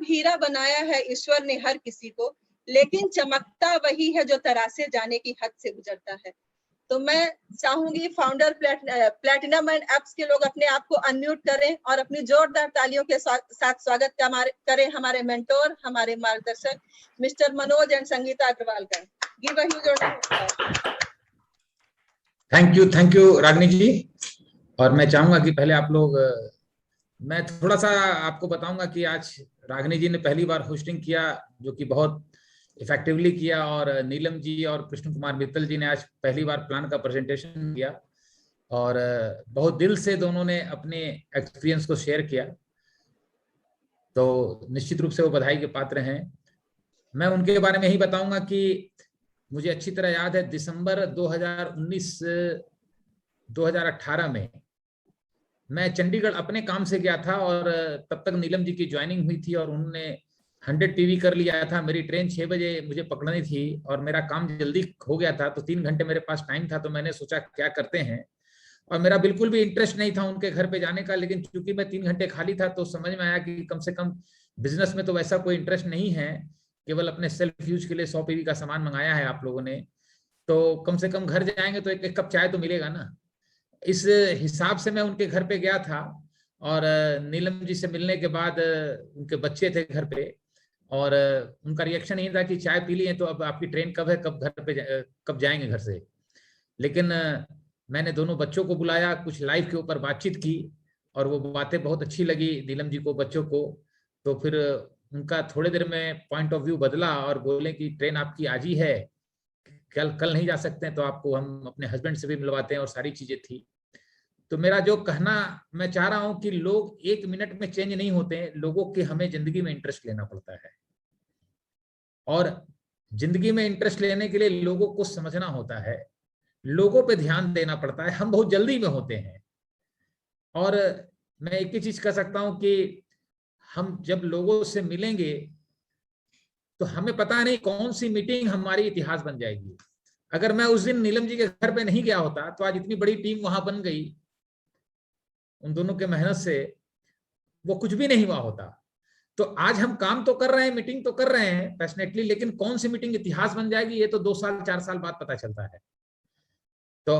हीरा बनाया है ईश्वर ने हर किसी को, लेकिन चमकता वही है जो तरासे जाने की हद से गुजरता है। तो मैं चाहूंगी फाउंडर प्लैटिनम एंड एप्स के लोग अपने आप को अनम्यूट करें और अपनी जोरदार तालियों के साथ स्वागत करें हमारे मेंटोर, हमारे मार्गदर्शक मिस्टर मनोज एंड संगीता अग्रवाल का। Give a huge round. Thank you Ragini ji. और मैं चाहूंगा कि पहले आप लोग, मैं थोड़ा सा आपको बताऊंगा कि आज रागिनी जी ने पहली बार होस्टिंग किया, जो कि बहुत इफेक्टिवली किया, और नीलम जी और कृष्ण कुमार मित्तल जी ने आज पहली बार प्लान का प्रेजेंटेशन किया, और बहुत दिल से दोनों ने अपने एक्सपीरियंस को शेयर किया। तो निश्चित रूप से वो बधाई के पात्र हैं। मैं उनके बारे में ही बताऊंगा कि मुझे अच्छी तरह याद है दिसंबर 2018 में मैं चंडीगढ़ अपने काम से गया था, और तब तक नीलम जी की ज्वाइनिंग हुई थी और उन्होंने 100 टीवी कर लिया था। मेरी ट्रेन 6 बजे मुझे पकड़नी थी और मेरा काम जल्दी हो गया था, तो 3 घंटे मेरे पास टाइम था। तो मैंने सोचा क्या करते हैं, और मेरा बिल्कुल भी इंटरेस्ट नहीं था उनके घर पे जाने का, लेकिन चूंकि मैं 3 घंटे खाली था तो समझ में आया कि कम से कम बिजनेस में तो वैसा कोई इंटरेस्ट नहीं है, केवल अपने सेल्फ यूज के लिए 100 पीवी का सामान मंगाया है आप लोगों ने, तो कम से कम घर जाएंगे तो एक कप चाय तो मिलेगा ना। इस हिसाब से मैं उनके घर पे गया था, और नीलम जी से मिलने के बाद उनके बच्चे थे घर पे, और उनका रिएक्शन यही था कि चाय पी ली है तो अब आपकी ट्रेन कब है, कब घर पे कब जाएंगे घर से। लेकिन मैंने दोनों बच्चों को बुलाया, कुछ लाइफ के ऊपर बातचीत की, और वो बातें बहुत अच्छी लगी नीलम जी को, बच्चों को। तो फिर उनका थोड़ी देर में पॉइंट ऑफ व्यू बदला और बोले कि ट्रेन आपकी आज ही है, कल नहीं जा सकते हैं, तो आपको हम अपने हस्बैंड से भी मिलवाते हैं, और सारी चीजें थी। तो मेरा जो कहना मैं चाह रहा हूं कि लोग 1 मिनट में चेंज नहीं होते हैं, लोगों के हमें जिंदगी में इंटरेस्ट लेना पड़ता है, और जिंदगी में इंटरेस्ट लेने के लिए लोगों को समझना होता है, लोगों पे ध्यान देना पड़ता है। हम बहुत जल्दी में होते हैं, और मैं एक ही चीज कह सकता हूं कि हम जब लोगों से मिलेंगे तो हमें पता नहीं कौन सी मीटिंग हमारी इतिहास बन जाएगी। अगर मैं उस दिन नीलम जी के घर पे नहीं गया होता तो आज इतनी बड़ी टीम वहां बन गई, उन दोनों के मेहनत से वो कुछ भी नहीं हुआ होता। तो आज हम काम तो कर रहे हैं, मीटिंग तो कर रहे हैं पैशनेटली, लेकिन कौन सी मीटिंग इतिहास बन जाएगी ये तो 2 साल 4 साल बाद पता चलता है। तो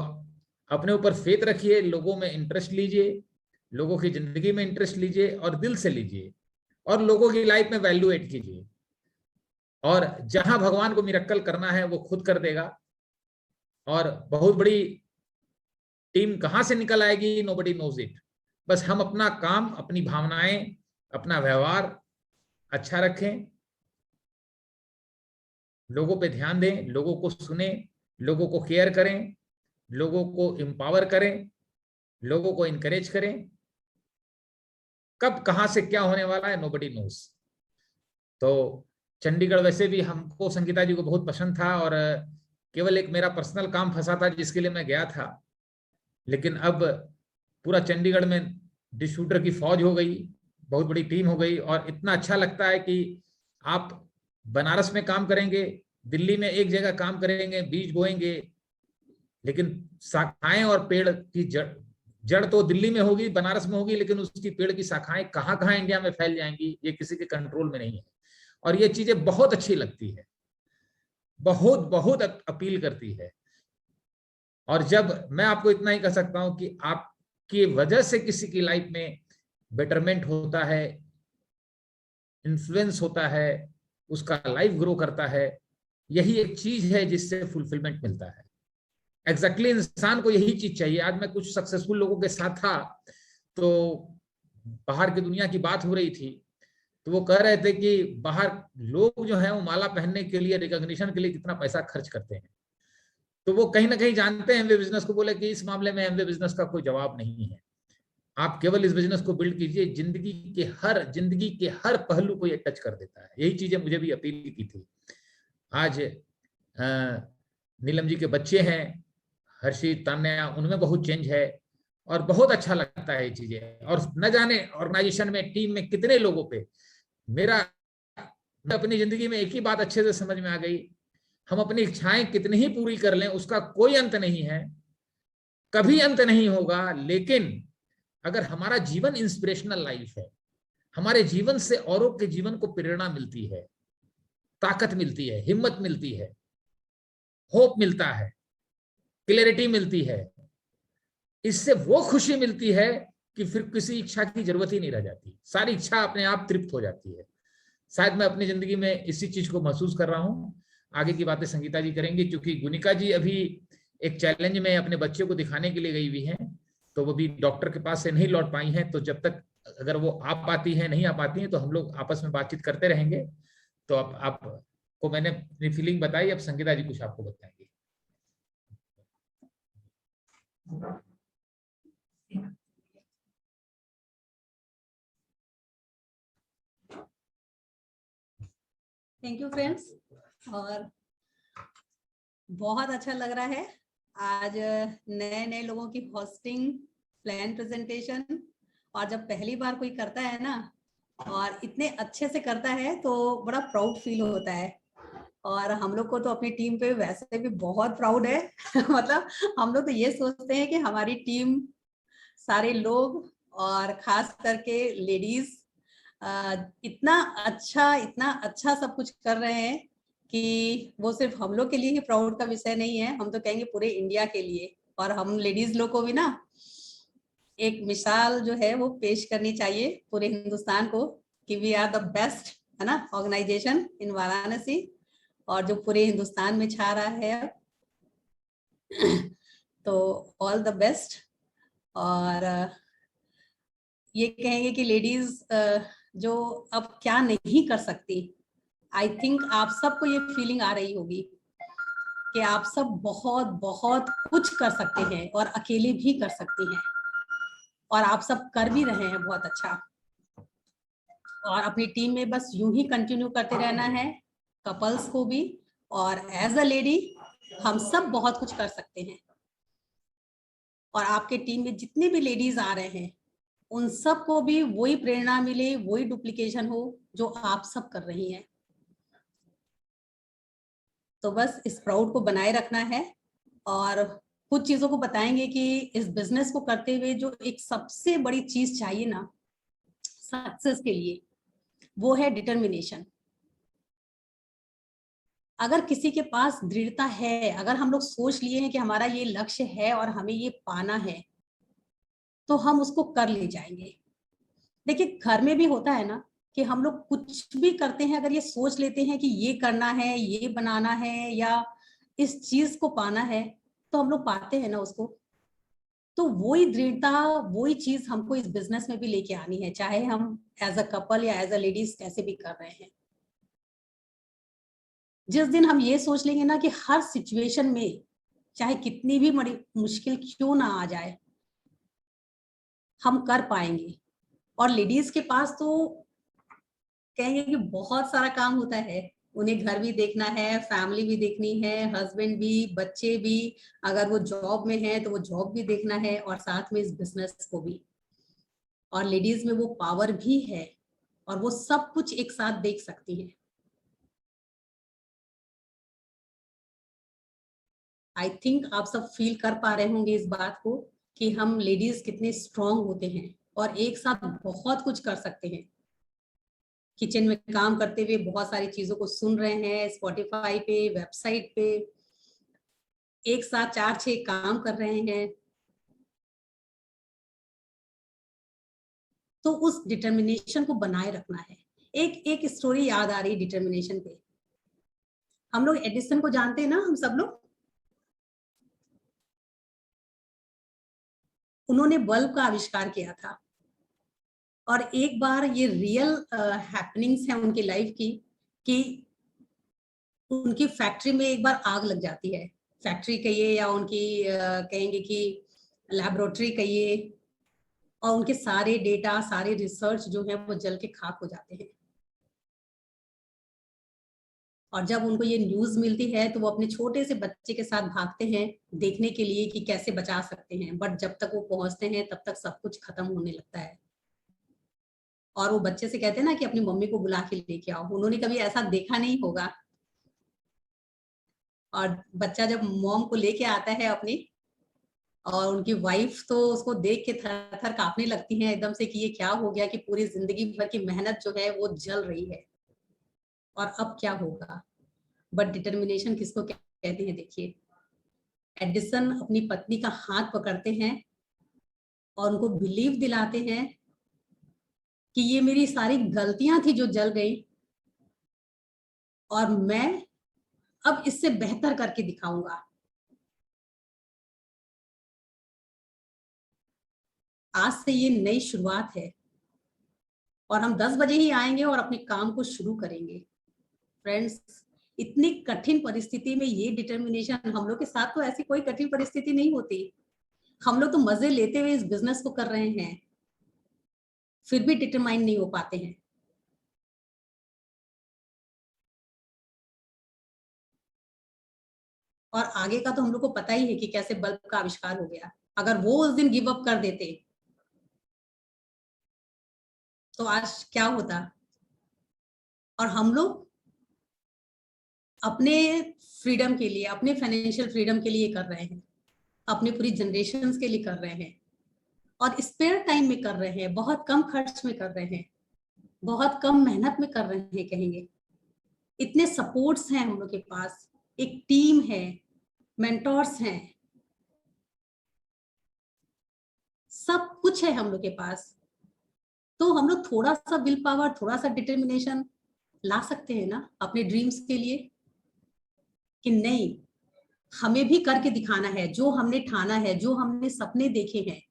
अपने ऊपर फेथ रखिए, लोगों में इंटरेस्ट लीजिए, लोगों की जिंदगी में इंटरेस्ट लीजिए और दिल से लीजिए, और लोगों की लाइफ में वैल्यू एड कीजिए, और जहां भगवान को मिरेकल करना है वो खुद कर देगा। और बहुत बड़ी टीम कहां से निकल आएगी, नोबडी नोज इट। बस हम अपना काम, अपनी भावनाएं, अपना व्यवहार अच्छा रखें, लोगों पे ध्यान दें, लोगों को सुने, लोगों को केयर करें, लोगों को एम्पावर करें, लोगों को इनकरेज करें। कब कहां से क्या होने वाला है नोबडी नोज। तो चंडीगढ़ वैसे भी हमको, संगीता जी को बहुत पसंद था, और केवल एक मेरा पर्सनल काम फंसा था जिसके लिए मैं गया था, लेकिन अब पूरा चंडीगढ़ में डिस्ट्रीब्यूटर की फौज हो गई, बहुत बड़ी टीम हो गई, और इतना अच्छा लगता है कि आप बनारस में काम करेंगे, दिल्ली में एक जगह काम करेंगे, बीज बोएंगे, लेकिन शाखाएं और पेड़ की जड़ तो दिल्ली में होगी, बनारस में होगी, लेकिन उसकी पेड़ की शाखाएं कहां कहां इंडिया में फैल जाएंगी ये किसी के कंट्रोल में नहीं है। और ये चीजें बहुत अच्छी लगती है, बहुत बहुत अपील करती है। और जब मैं आपको इतना ही कह सकता हूं कि आपकी वजह से किसी की लाइफ में बेटरमेंट होता है, इन्फ्लुएंस होता है, उसका लाइफ ग्रो करता है, यही एक चीज है जिससे फुलफिलमेंट मिलता है। एग्जैक्टली इंसान को यही चीज चाहिए। आज मैं कुछ सक्सेसफुल लोगों के साथ था, तो बाहर की दुनिया की बात हो रही थी, तो वो कह रहे थे कि बाहर लोग जो हैं वो माला पहनने के लिए, रिकॉग्निशन के लिए कितना पैसा खर्च करते हैं। तो वो कहीं ना कहीं जानते हैं एमवे बिजनेस को, बोले कि इस मामले में एमवे बिजनेस का कोई जवाब नहीं है। आप केवल इस बिजनेस को बिल्ड कीजिए, जिंदगी के हर पहलू को ये टच कर देता है। यही चीजें मुझे भी अपील की थी। आज नीलम जी के बच्चे हैं, हर्षित, तान्या, उनमें बहुत चेंज है, और बहुत अच्छा लगता है ये चीजें। और न जाने ऑर्गेनाइजेशन में, टीम में कितने लोगों पे मैं अपनी जिंदगी में एक ही बात अच्छे से समझ में आ गई, हम अपनी इच्छाएं कितनी ही पूरी कर लें उसका कोई अंत नहीं है, कभी अंत नहीं होगा। लेकिन अगर हमारा जीवन इंस्पिरेशनल लाइफ है, हमारे जीवन से औरों के जीवन को प्रेरणा मिलती है, ताकत मिलती है, हिम्मत मिलती है, होप मिलता है, क्लैरिटी मिलती है। इससे वो खुशी मिलती है कि फिर किसी इच्छा की जरूरत ही नहीं रह जाती, सारी इच्छा अपने आप तृप्त हो जाती है। शायद मैं अपनी जिंदगी में इसी चीज को महसूस कर रहा हूं। आगे की बातें संगीता जी करेंगी, क्योंकि गुनिका जी अभी एक चैलेंज में अपने बच्चे को दिखाने के लिए गई हुई हैं, तो वो भी डॉक्टर के पास से नहीं लौट पाई हैं। तो जब तक अगर वो आ पाती हैं, नहीं आ पाती हैं, तो हम लोग आपस में बातचीत करते रहेंगे। तो अब आपको मैंने अपनी फीलिंग बताई, अब संगीता जी कुछ आपको बताएंगे। Thank you friends. और बहुत अच्छा लग रहा है आज नए नए लोगों की होस्टिंग, प्लान प्रेजेंटेशन, और जब पहली बार कोई करता है ना और इतने अच्छे से करता है तो बड़ा प्राउड फील होता है। और हम लोग को तो अपनी टीम पे वैसे भी बहुत प्राउड है मतलब हम लोग तो ये सोचते हैं कि हमारी टीम, सारे लोग और खास करके लेडीज इतना अच्छा सब कुछ कर रहे हैं कि वो सिर्फ हम लोग के लिए ही प्राउड का विषय नहीं है, हम तो कहेंगे पूरे इंडिया के लिए। और हम लेडीज लोग को भी ना एक मिसाल जो है वो पेश करनी चाहिए पूरे हिंदुस्तान को कि वी आर द बेस्ट, है ना, ऑर्गेनाइजेशन इन वाराणसी, और जो पूरे हिंदुस्तान में छा रहा है। तो ऑल द बेस्ट। और ये कहेंगे कि लेडीज जो अब क्या नहीं कर सकती, आई थिंक आप सबको ये फीलिंग आ रही होगी कि आप सब बहुत बहुत कुछ कर सकते हैं और अकेले भी कर सकती हैं, और आप सब कर भी रहे हैं बहुत अच्छा। और अपनी टीम में बस यूं ही कंटिन्यू करते रहना है, कपल्स को भी, और एज अ लेडी हम सब बहुत कुछ कर सकते हैं। और आपके टीम में जितने भी लेडीज आ रहे हैं उन सब को भी वही प्रेरणा मिले, वही डुप्लीकेशन हो जो आप सब कर रही हैं। तो बस इस प्राउड को बनाए रखना है। और कुछ चीजों को बताएंगे कि इस बिजनेस को करते हुए जो एक सबसे बड़ी चीज चाहिए ना सक्सेस के लिए, वो है डिटर्मिनेशन। अगर किसी के पास दृढ़ता है, अगर हम लोग सोच लिए हैं कि हमारा ये लक्ष्य है और हमें ये पाना है, तो हम उसको कर ले जाएंगे। देखिए घर में भी होता है ना कि हम लोग कुछ भी करते हैं, अगर ये सोच लेते हैं कि ये करना है, ये बनाना है, या इस चीज को पाना है, तो हम लोग पाते हैं ना उसको। तो वही दृढ़ता, वही चीज हमको इस बिजनेस में भी लेके आनी है, चाहे हम एज अ कपल या एज अ लेडीज कैसे भी कर रहे हैं। जिस दिन हम ये सोच लेंगे ना कि हर सिचुएशन में चाहे कितनी भी बड़ी मुश्किल क्यों ना आ जाए, हम कर पाएंगे। और लेडीज के पास तो कहेंगे कि बहुत सारा काम होता है, उन्हें घर भी देखना है, फैमिली भी देखनी है, हस्बैंड भी, बच्चे भी, अगर वो जॉब में है तो वो जॉब भी देखना है, और साथ में इस बिजनेस को भी। और लेडीज में वो पावर भी है और वो सब कुछ एक साथ देख सकती है। आई थिंक आप सब फील कर पा रहे होंगे इस बात को कि हम लेडीज कितने स्ट्रांग होते हैं और एक साथ बहुत कुछ कर सकते हैं। किचन में काम करते हुए बहुत सारी चीजों को सुन रहे हैं, स्पॉटिफाई पे, वेबसाइट पे, एक साथ 4-6 काम कर रहे हैं। तो उस डिटर्मिनेशन को बनाए रखना है। एक एक स्टोरी याद आ रही डिटर्मिनेशन पे। हम लोग एडिसन को जानते हैं ना, हम सब लोग। उन्होंने बल्ब का आविष्कार किया था, और एक बार ये रियल हैपनिंग्स है उनकी लाइफ की कि उनकी फैक्ट्री में एक बार आग लग जाती है। फैक्ट्री कहिए या उनकी कहेंगे कि लैबोरेटरी कहिए, और उनके सारे डेटा, सारे रिसर्च जो है वो जल के खाक हो जाते हैं। और जब उनको ये न्यूज मिलती है तो वो अपने छोटे से बच्चे के साथ भागते हैं देखने के लिए कि कैसे बचा सकते हैं, बट जब तक वो पहुंचते हैं तब तक सब कुछ खत्म होने लगता है। और वो बच्चे से कहते हैं ना कि अपनी मम्मी को बुला के लेके आओ। उन्होंने कभी ऐसा देखा नहीं होगा, और बच्चा जब मॉम को लेके आता है अपनी, और उनकी वाइफ तो उसको देख के थर थर कांपने लगती हैं एकदम से कि ये क्या हो गया कि पूरी जिंदगी भर की मेहनत जो है वो जल रही है और अब क्या होगा। बट डिटर्मिनेशन किसको कहते हैं? देखिए, एडिसन अपनी पत्नी का हाथ पकड़ते हैं और उनको बिलीव दिलाते हैं कि ये मेरी सारी गलतियां थी जो जल गई और मैं अब इससे बेहतर करके दिखाऊंगा। आज से ये नई शुरुआत है और हम 10 बजे ही आएंगे और अपने काम को शुरू करेंगे। फ्रेंड्स, इतनी कठिन परिस्थिति में ये डिटर्मिनेशन, हम लोग के साथ तो ऐसी कोई कठिन परिस्थिति नहीं होती। हम लोग तो मजे लेते हुए इस बिजनेस को कर रहे हैं, फिर भी डिटरमाइन नहीं हो पाते हैं। और आगे का तो हम लोग को पता ही है कि कैसे बल्ब का आविष्कार हो गया। अगर वो उस दिन गिव अप कर देते तो आज क्या होता। और हम लोग अपने फ्रीडम के लिए, अपने फाइनेंशियल फ्रीडम के लिए कर रहे हैं, अपने पूरी जनरेशन्स के लिए कर रहे हैं और स्पेयर टाइम में कर रहे हैं, बहुत कम खर्च में कर रहे हैं, बहुत कम मेहनत में कर रहे हैं। कहेंगे इतने सपोर्ट्स हैं हम लोग के पास, एक टीम है, मेंटोर्स हैं, सब कुछ है हम लोग के पास। तो हम लोग थोड़ा सा विल पावर, थोड़ा सा डिटर्मिनेशन ला सकते हैं ना अपने ड्रीम्स के लिए, कि नहीं हमें भी करके दिखाना है। जो हमने ठाना है, जो हमने सपने देखे हैं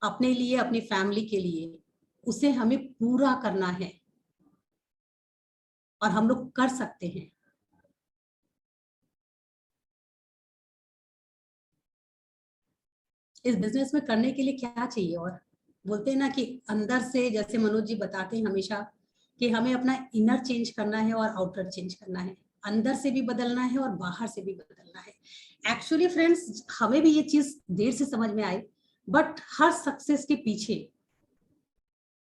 अपने लिए, अपनी फैमिली के लिए, उसे हमें पूरा करना है और हम लोग कर सकते हैं। इस बिजनेस में करने के लिए क्या चाहिए? और बोलते हैं ना कि अंदर से, जैसे मनोज जी बताते हैं हमेशा, कि हमें अपना इनर चेंज करना है और आउटर चेंज करना है। अंदर से भी बदलना है और बाहर से भी बदलना है। एक्चुअली फ्रेंड्स, हमें भी ये चीज देर से समझ में आई, बट हर सक्सेस के पीछे,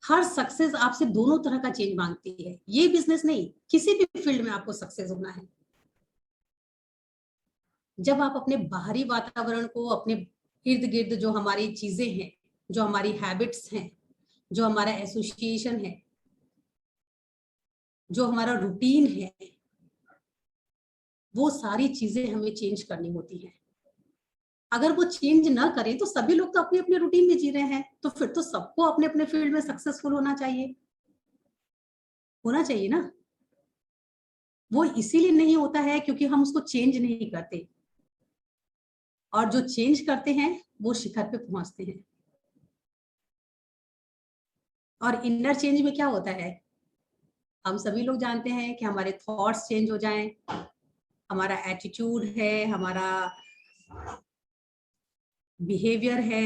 हर सक्सेस आपसे दोनों तरह का चेंज मांगती है। ये बिजनेस नहीं, किसी भी फील्ड में आपको सक्सेस होना है, जब आप अपने बाहरी वातावरण को, अपने इर्द गिर्द जो हमारी चीजें हैं, जो हमारी हैबिट्स हैं, जो हमारा एसोसिएशन है, जो हमारा रूटीन है, वो सारी चीजें हमें चेंज करनी होती हैं। अगर वो चेंज ना करें तो सभी लोग तो अपने अपने रूटीन में जी रहे हैं, तो फिर तो सबको अपने अपने फील्ड में सक्सेसफुल होना चाहिए ना। वो इसीलिए नहीं होता है क्योंकि हम उसको चेंज नहीं करते, और जो चेंज करते हैं वो शिखर पे पहुंचते हैं। और इनर चेंज में क्या होता है? हम सभी लोग जानते हैं कि हमारे थॉट्स चेंज हो जाएं, हमारा एटीट्यूड है, हमारा बिहेवियर है,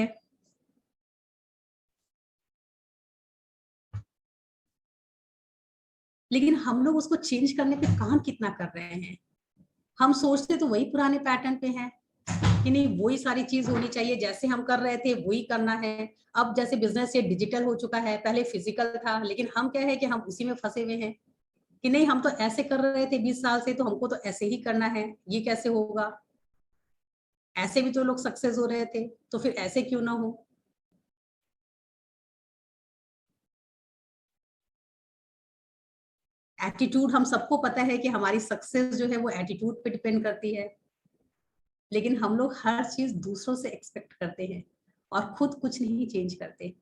लेकिन हम लोग उसको चेंज करने पे काम कितना कर रहे हैं? हम सोचते तो वही पुराने पैटर्न पे हैं कि नहीं, वही सारी चीज होनी चाहिए, जैसे हम कर रहे थे वही करना है। अब जैसे बिजनेस ये डिजिटल हो चुका है, पहले फिजिकल था, लेकिन हम क्या है कि हम उसी में फंसे हुए हैं कि नहीं, हम तो ऐसे कर रहे थे 20 साल से, तो हमको तो ऐसे ही करना है। ये कैसे होगा? ऐसे भी तो लोग सक्सेस हो रहे थे, तो फिर ऐसे क्यों ना हो? एटीट्यूड, हम सबको पता है कि हमारी सक्सेस जो है वो एटीट्यूड पे डिपेंड करती है, लेकिन हम लोग हर चीज दूसरों से एक्सपेक्ट करते हैं और खुद कुछ नहीं चेंज करते।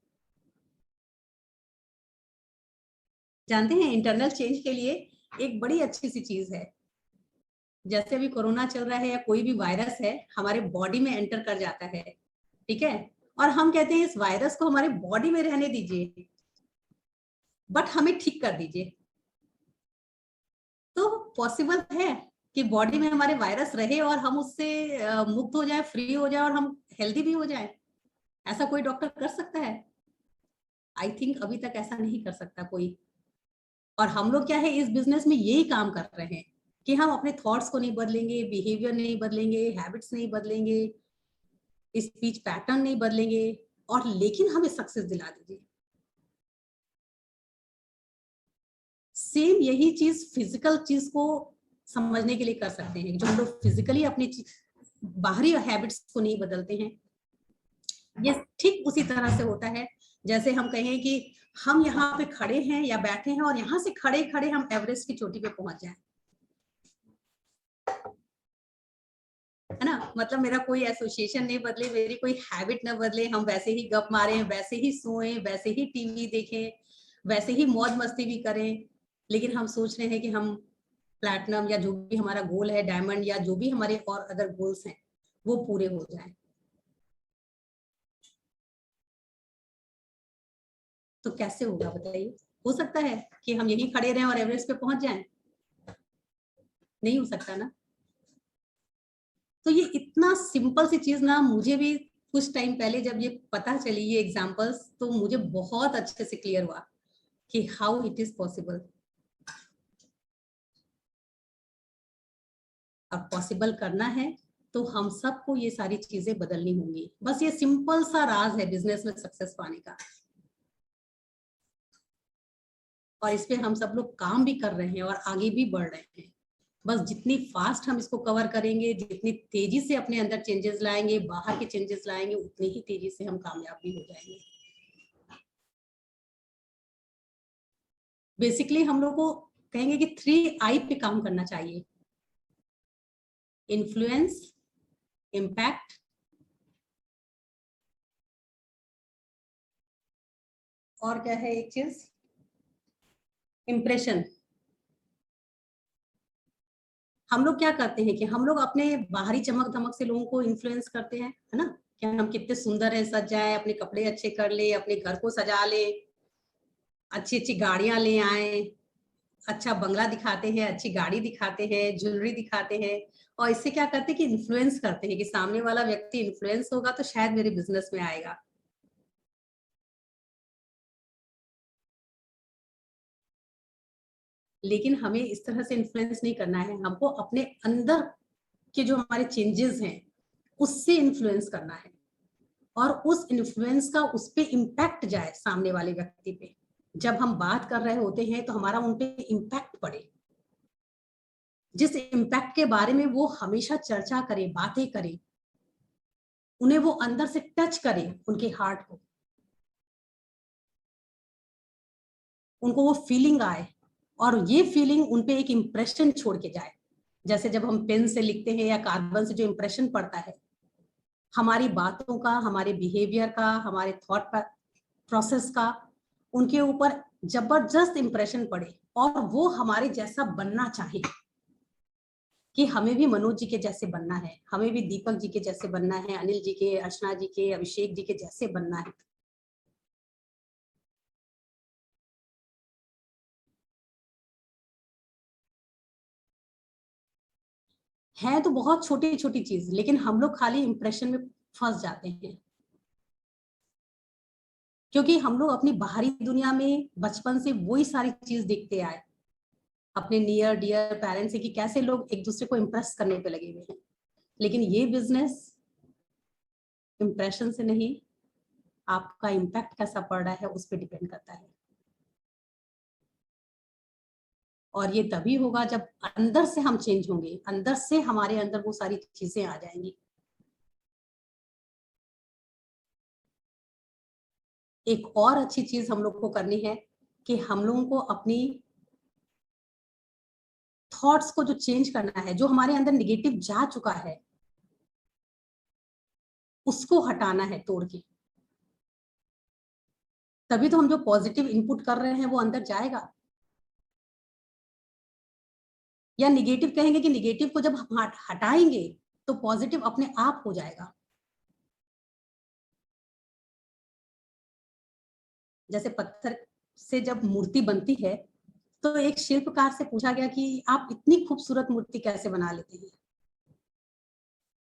जानते हैं, इंटरनल चेंज के लिए एक बड़ी अच्छी सी चीज है। जैसे अभी कोरोना चल रहा है या कोई भी वायरस है, हमारे बॉडी में एंटर कर जाता है, ठीक है, और हम कहते हैं इस वायरस को हमारे बॉडी में रहने दीजिए, बट हमें ठीक कर दीजिए। तो पॉसिबल है कि बॉडी में हमारे वायरस रहे और हम उससे मुक्त हो जाए, फ्री हो जाए और हम हेल्दी भी हो जाए? ऐसा कोई डॉक्टर कर सकता है? आई थिंक अभी तक ऐसा नहीं कर सकता कोई। और हम लोग क्या है, इस बिजनेस में यही काम कर रहे हैं कि हम अपने थॉट्स को नहीं बदलेंगे, बिहेवियर नहीं बदलेंगे, हैबिट्स नहीं बदलेंगे, स्पीच पैटर्न नहीं बदलेंगे, और लेकिन हमें सक्सेस दिला दीजिए। सेम यही चीज फिजिकल चीज को समझने के लिए कर सकते हैं। जो हम लोग फिजिकली अपनी बाहरी हैबिट्स को नहीं बदलते हैं। ये ठीक उसी तरह से होता है जैसे हम कहें कि हम यहाँ पे खड़े हैं या बैठे हैं और यहाँ से खड़े खड़े हम एवरेस्ट की चोटी पे पहुंच जाएं, है ना। मतलब मेरा कोई एसोसिएशन नहीं बदले, मेरी कोई हैबिट ना बदले, हम वैसे ही गप मारें, वैसे ही सोएं, वैसे ही टीवी देखें, वैसे ही मौज मस्ती भी करें, लेकिन हम सोच रहे हैं कि हम प्लैटिनम या जो भी हमारा गोल है, डायमंड या जो भी हमारे और अदर गोल्स हैं वो पूरे हो जाएं। तो कैसे होगा बताइए? हो सकता है कि हम यहीं खड़े रहें और एवरेस्ट पे पहुंच जाएं? नहीं हो सकता ना। तो ये इतना सिंपल सी चीज ना, मुझे भी कुछ टाइम पहले जब ये पता चली ये एग्जांपल्स, तो मुझे बहुत अच्छे से क्लियर हुआ कि हाउ इट इज पॉसिबल। अब पॉसिबल करना है तो हम सबको ये सारी चीजें बदलनी होंगी। बस ये सिंपल सा राज है बिजनेस में सक्सेस पाने का, और इस पे हम सब लोग काम भी कर रहे हैं और आगे भी बढ़ रहे हैं। बस जितनी फास्ट हम इसको कवर करेंगे, जितनी तेजी से अपने अंदर चेंजेस लाएंगे, बाहर के चेंजेस लाएंगे, उतनी ही तेजी से हम कामयाब भी हो जाएंगे। बेसिकली हम लोग को कहेंगे कि 3 I पे काम करना चाहिए: इन्फ्लुएंस, इम्पैक्ट और क्या है एक चीज, इम्प्रेशन। हम लोग क्या करते हैं कि हम लोग अपने बाहरी चमक धमक से लोगों को इन्फ्लुएंस करते हैं, है ना, कि हम कितने सुंदर है, सज जाए, अपने कपड़े अच्छे कर ले, अपने घर को सजा ले, अच्छी अच्छी गाड़ियां ले आए, अच्छा बंगला दिखाते हैं, अच्छी गाड़ी दिखाते हैं, ज्वेलरी दिखाते हैं, और इससे क्या करते हैं कि इन्फ्लुएंस करते हैं कि सामने वाला व्यक्ति इन्फ्लुएंस होगा तो शायद मेरे बिजनेस में आएगा। लेकिन हमें इस तरह से इन्फ्लुएंस नहीं करना है, हमको अपने अंदर के जो हमारे चेंजेस हैं उससे इन्फ्लुएंस करना है, और उस इन्फ्लुएंस का उस पे इम्पैक्ट जाए सामने वाले व्यक्ति पे। जब हम बात कर रहे होते हैं तो हमारा उन पे इम्पैक्ट पड़े, जिस इम्पैक्ट के बारे में वो हमेशा चर्चा करे, बातें करे, उन्हें वो अंदर से टच करे, उनके हार्ट को, उनको वो फीलिंग आए, और ये फीलिंग उनपे एक इम्प्रेशन छोड़ के जाए। जैसे जब हम पेन से लिखते हैं या कार्बन से जो इम्प्रेशन पड़ता है, हमारी बातों का, हमारे बिहेवियर का, हमारे थॉट प्रोसेस का उनके ऊपर जबरदस्त इम्प्रेशन पड़े, और वो हमारे जैसा बनना चाहे कि हमें भी मनोज जी के जैसे बनना है, हमें भी दीपक जी के जैसे बनना है, अनिल जी के, अर्चना जी के, अभिषेक जी के जैसे बनना है तो बहुत छोटी छोटी चीज, लेकिन हम लोग खाली इंप्रेशन में फंस जाते हैं, क्योंकि हम लोग अपनी बाहरी दुनिया में बचपन से वही सारी चीज देखते आए अपने नियर डियर पेरेंट्स से कि कैसे लोग एक दूसरे को इम्प्रेस करने पे लगे हुए हैं। लेकिन ये बिजनेस इम्प्रेशन से नहीं, आपका इम्पैक्ट कैसा पड़ रहा है उस पर डिपेंड करता है। और ये तभी होगा जब अंदर से हम चेंज होंगे, अंदर से हमारे अंदर वो सारी चीजें आ जाएंगी। एक और अच्छी चीज हम लोग को करनी है कि हम लोगों को अपनी थॉट्स को जो चेंज करना है, जो हमारे अंदर निगेटिव जा चुका है उसको हटाना है तोड़ के, तभी तो हम जो पॉजिटिव इनपुट कर रहे हैं वो अंदर जाएगा। या निगेटिव कहेंगे कि निगेटिव को जब हम हटाएंगे तो पॉजिटिव अपने आप हो जाएगा। जैसे पत्थर से जब मूर्ति बनती है तो एक शिल्पकार से पूछा गया कि आप इतनी खूबसूरत मूर्ति कैसे बना लेते हैं,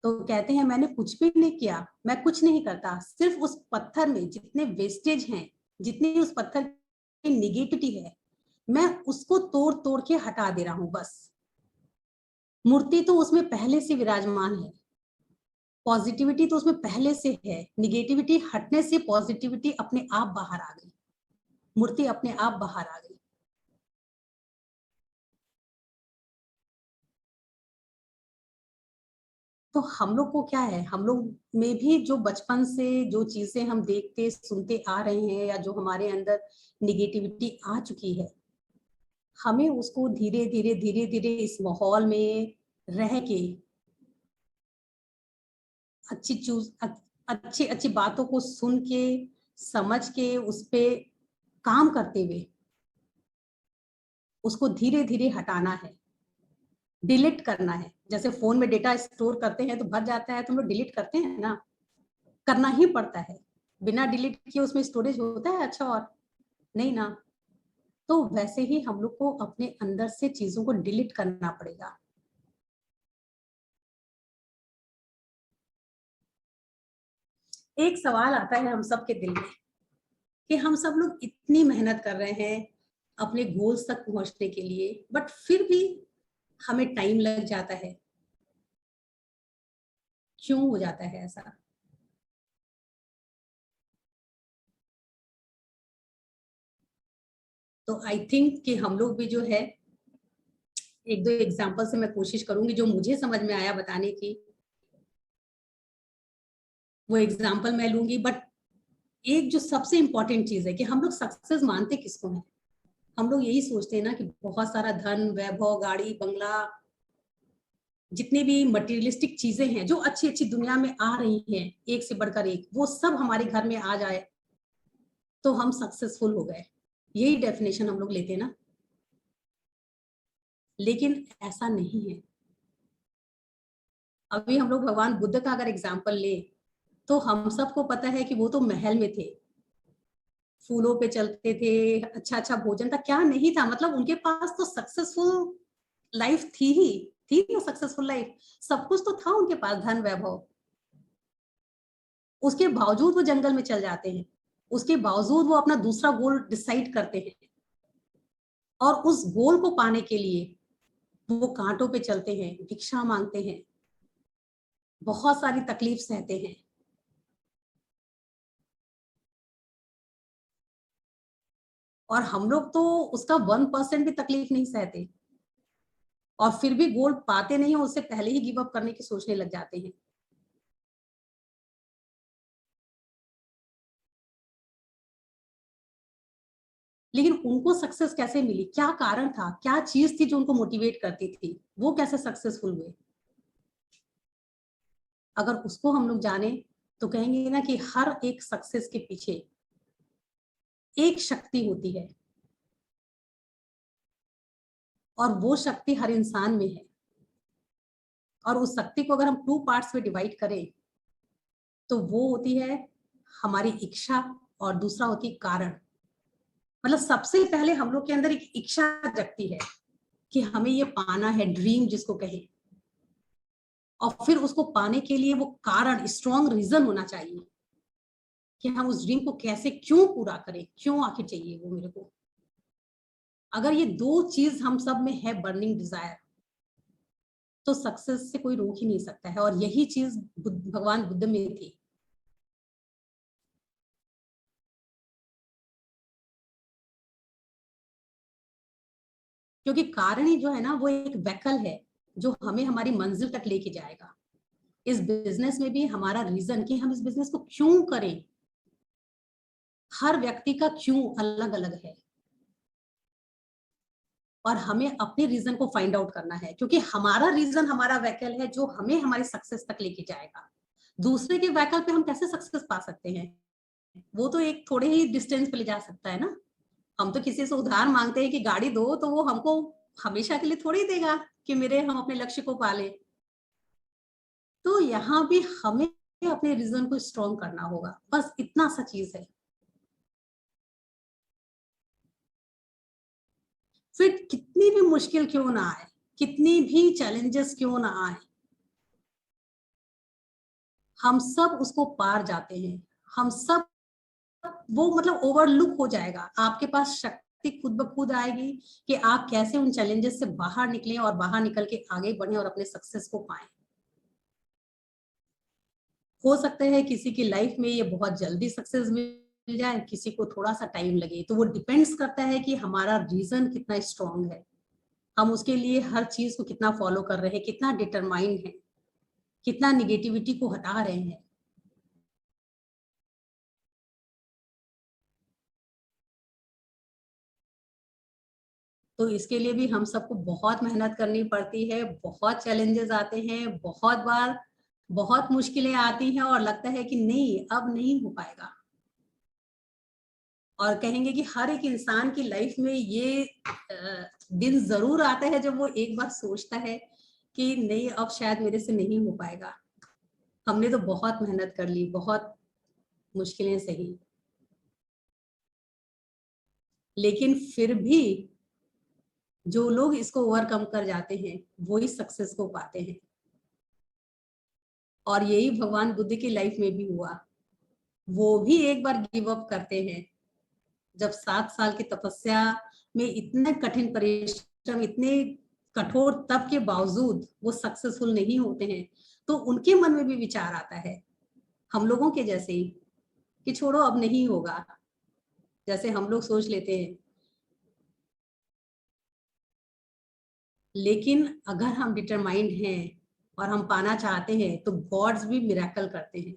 तो कहते हैं मैंने कुछ भी नहीं किया, मैं कुछ नहीं करता, सिर्फ उस पत्थर में जितने वेस्टेज हैं, जितनी उस पत्थर की निगेटिविटी है, मैं उसको तोड़ तोड़ के हटा दे रहा हूं बस। मूर्ति तो उसमें पहले से विराजमान है, पॉजिटिविटी तो उसमें पहले से है, निगेटिविटी हटने से पॉजिटिविटी अपने आप बाहर आ गई, मूर्ति अपने आप बाहर आ गई। तो हम लोग को क्या है, हम लोग में भी जो बचपन से जो चीजें हम देखते सुनते आ रहे हैं या जो हमारे अंदर निगेटिविटी आ चुकी है, हमें उसको धीरे धीरे इस माहौल में रह के अच्छी अच्छी बातों को सुन के समझ के उस पे काम करते हुए उसको धीरे धीरे हटाना है, डिलीट करना है। जैसे फोन में डेटा स्टोर करते हैं तो भर जाता है तो हम लोग डिलीट करते हैं ना, करना ही पड़ता है। बिना डिलीट किए उसमें स्टोरेज होता है अच्छा? और नहीं ना। तो वैसे ही हम लोग को अपने अंदर से चीजों को डिलीट करना पड़ेगा। एक सवाल आता है हम सबके दिल में कि हम सब लोग इतनी मेहनत कर रहे हैं अपने गोल्स तक पहुंचने के लिए, बट फिर भी हमें टाइम लग जाता है। क्यों हो जाता है ऐसा? तो आई थिंक कि हम लोग भी जो है, एक दो एग्जांपल से मैं कोशिश करूंगी जो मुझे समझ में आया बताने की, वो एग्जांपल मैं लूंगी। बट एक जो सबसे इंपॉर्टेंट चीज है कि हम लोग सक्सेस मानते किसको हैं? हम लोग यही सोचते हैं ना कि बहुत सारा धन, वैभव, गाड़ी, बंगला, जितने भी मटेरियलिस्टिक चीजें हैं जो अच्छी अच्छी दुनिया में आ रही हैं एक से बढ़कर एक, वो सब हमारे घर में आ जाए तो हम सक्सेसफुल हो गए। यही डेफिनेशन हम लोग लेते हैं ना, लेकिन ऐसा नहीं है। अभी हम लोग भगवान बुद्ध का अगर एग्जाम्पल ले तो हम सबको पता है कि वो तो महल में थे, फूलों पे चलते थे, अच्छा अच्छा भोजन था, क्या नहीं था? मतलब उनके पास तो सक्सेसफुल लाइफ थी ना, सक्सेसफुल लाइफ, सब कुछ तो था उनके पास, धन वैभव। उसके बावजूद वो जंगल में चल जाते हैं, उसके बावजूद वो अपना दूसरा गोल डिसाइड करते हैं और उस गोल को पाने के लिए वो कांटों पे चलते हैं, भिक्षा मांगते हैं, बहुत सारी तकलीफ सहते हैं। और हम लोग तो उसका 1% भी तकलीफ नहीं सहते और फिर भी गोल पाते नहीं है, उससे पहले ही गिव अप करने की सोचने लग जाते हैं। लेकिन उनको सक्सेस कैसे मिली? क्या कारण था? क्या चीज थी जो उनको मोटिवेट करती थी? वो कैसे सक्सेसफुल हुए? अगर उसको हम लोग जाने तो कहेंगे ना कि हर एक सक्सेस के पीछे एक शक्ति होती है और वो शक्ति हर इंसान में है। और उस शक्ति को अगर हम 2 पार्ट्स में डिवाइड करें तो वो होती है हमारी इच्छा और दूसरा होती है कारण। मतलब सबसे पहले हम लोग के अंदर एक इच्छा जगती है कि हमें ये पाना है, ड्रीम जिसको कहें, और फिर उसको पाने के लिए वो कारण, स्ट्रॉन्ग रीजन होना चाहिए कि हम उस ड्रीम को कैसे, क्यों पूरा करें, क्यों आखिर चाहिए वो मेरे को। अगर ये 2 चीज हम सब में है, बर्निंग डिजायर, तो सक्सेस से कोई रोक ही नहीं सकता है। और यही चीज भगवान बुद्ध में थी। क्योंकि कारण ही जो है ना, वो एक व्हीकल है जो हमें हमारी मंजिल तक लेके जाएगा। इस बिजनेस में भी हमारा रीजन कि हम इस बिजनेस को क्यों करें, हर व्यक्ति का क्यों अलग अलग है और हमें अपने रीजन को फाइंड आउट करना है। क्योंकि हमारा रीजन हमारा व्हीकल है जो हमें हमारी सक्सेस तक लेके जाएगा। दूसरे के व्हीकल पे हम कैसे सक्सेस पा सकते हैं? वो तो एक थोड़े ही डिस्टेंस पे ले जा सकता है ना। हम तो किसी से उधार मांगते हैं कि गाड़ी दो, तो वो हमको हमेशा के लिए थोड़ी देगा कि मेरे हम अपने लक्ष्य को पाले। तो यहाँ भी हमें अपने रीजन को स्ट्रॉन्ग करना होगा, बस इतना सा चीज है। फिर कितनी भी मुश्किल क्यों ना आए, कितनी भी चैलेंजेस क्यों ना आए, हम सब उसको पार जाते हैं। हम सब, वो मतलब ओवरलुक हो जाएगा। आपके पास शक्ति खुद ब खुद आएगी कि आप कैसे उन चैलेंजेस से बाहर निकलें और बाहर निकल के आगे बढ़ें और अपने सक्सेस को पाएं। हो सकता है किसी की लाइफ में ये बहुत जल्दी सक्सेस मिल जाए, किसी को थोड़ा सा टाइम लगे। तो वो डिपेंड्स करता है कि हमारा रीजन कितना स्ट्रांग है, हम उसके लिए हर चीज को कितना फॉलो कर रहे हैं, कितना डिटरमाइंड है कितना निगेटिविटी को हटा रहे हैं। तो इसके लिए भी हम सबको बहुत मेहनत करनी पड़ती है, बहुत चैलेंजेस आते हैं, बहुत बार बहुत मुश्किलें आती हैं और लगता है कि नहीं अब नहीं हो पाएगा। और कहेंगे कि हर एक इंसान की लाइफ में ये दिन जरूर आता है जब वो एक बार सोचता है कि नहीं अब शायद मेरे से नहीं हो पाएगा। हमने तो बहुत मेहनत कर ली, बहुत मुश्किलें सही, लेकिन फिर भी जो लोग इसको ओवरकम कर जाते हैं वही सक्सेस को पाते हैं। और यही भगवान बुद्ध की लाइफ में भी हुआ। वो भी एक बार गिव अप करते हैं जब 7 साल की तपस्या में इतने कठिन परिश्रम, इतने कठोर तप के बावजूद वो सक्सेसफुल नहीं होते हैं, तो उनके मन में भी विचार आता है हम लोगों के जैसे ही कि छोड़ो अब नहीं होगा, जैसे हम लोग सोच लेते हैं। लेकिन अगर हम डिटरमाइंड हैं और हम पाना चाहते हैं तो गॉड्स भी मिरेकल करते हैं,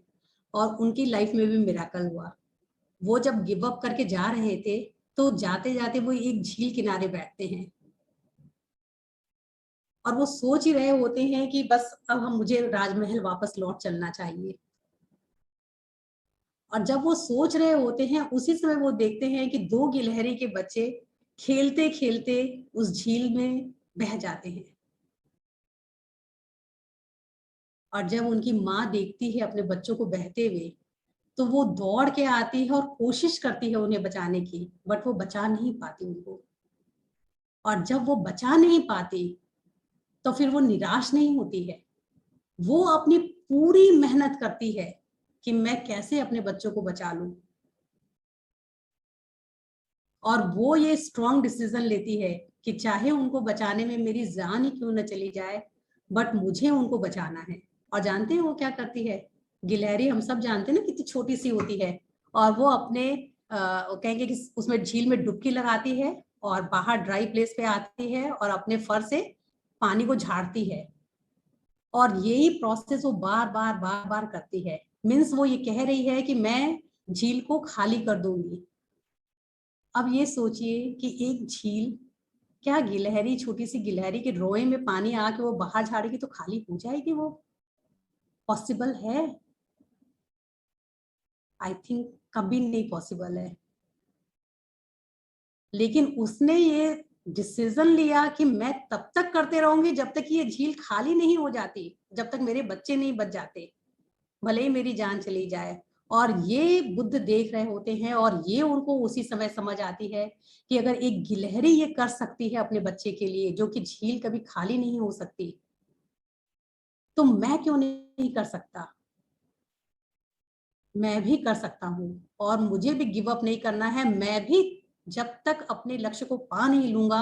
और उनकी लाइफ में भी मिरेकल हुआ। वो जब गिव अप करके जा रहे थे तो जाते जाते वो एक झील किनारे बैठते हैं और वो सोच ही रहे होते हैं कि बस अब मुझे राजमहल वापस लौट चलना चाहिए। और जब वो सोच रहे होते हैं उसी समय वो देखते हैं कि 2 गिलहरी के बच्चे खेलते खेलते उस झील में बह जाते हैं। और जब उनकी माँ देखती है अपने बच्चों को बहते हुए तो वो दौड़ के आती है और कोशिश करती है उन्हें बचाने की, बट वो बचा नहीं पाती उनको। और जब वो बचा नहीं पाती तो फिर वो निराश नहीं होती है, वो अपनी पूरी मेहनत करती है कि मैं कैसे अपने बच्चों को बचा लूं। और वो ये स्ट्रॉन्ग डिसीजन लेती है कि चाहे उनको बचाने में मेरी जान ही क्यों न चली जाए, बट मुझे उनको बचाना है। और जानते हैं वो क्या करती है? गिलहरी हम सब जानते हैं ना कितनी छोटी सी होती है, और वो अपने कहेंगे कि उसमें झील में डुबकी लगाती है और बाहर ड्राई प्लेस पे आती है और अपने फर से पानी को झाड़ती है। और यही प्रोसेस वो बार बार बार बार करती है। मीन्स वो ये कह रही है कि मैं झील को खाली कर दूंगी। अब ये सोचिए कि एक झील, क्या गिलहरी, छोटी सी गिलहरी के रोए में पानी आके वो बाहर झाड़ेगी तो खाली हो जाएगी? वो पॉसिबल है? आई थिंक कभी नहीं पॉसिबल है। लेकिन उसने ये डिसीजन लिया कि मैं तब तक करते रहूंगी जब तक ये झील खाली नहीं हो जाती, जब तक मेरे बच्चे नहीं बच जाते, भले ही मेरी जान चली जाए। और ये बुद्ध देख रहे होते हैं और ये उनको उसी समय समझ आती है कि अगर एक गिलहरी ये कर सकती है अपने बच्चे के लिए, जो कि झील कभी खाली नहीं हो सकती, तो मैं क्यों नहीं कर सकता? मैं भी कर सकता हूँ और मुझे भी गिव अप नहीं करना है। मैं भी जब तक अपने लक्ष्य को पा नहीं लूंगा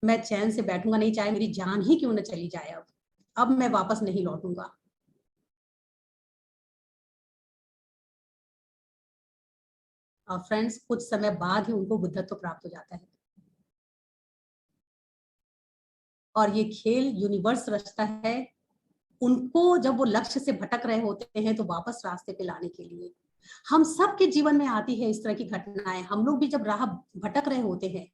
मैं चैन से बैठूंगा नहीं, चाहे मेरी जान ही क्यों न चली जाए। अब मैं वापस नहीं लौटूंगा। और फ्रेंड्स, कुछ समय बाद ही उनको बुद्धत्व प्राप्त हो जाता है। और ये खेल यूनिवर्स रचता है उनको, जब वो लक्ष्य से भटक रहे होते हैं तो वापस रास्ते पे लाने के लिए। हम सबके जीवन में आती है इस तरह की घटनाएं। हम लोग भी जब राह भटक रहे होते हैं,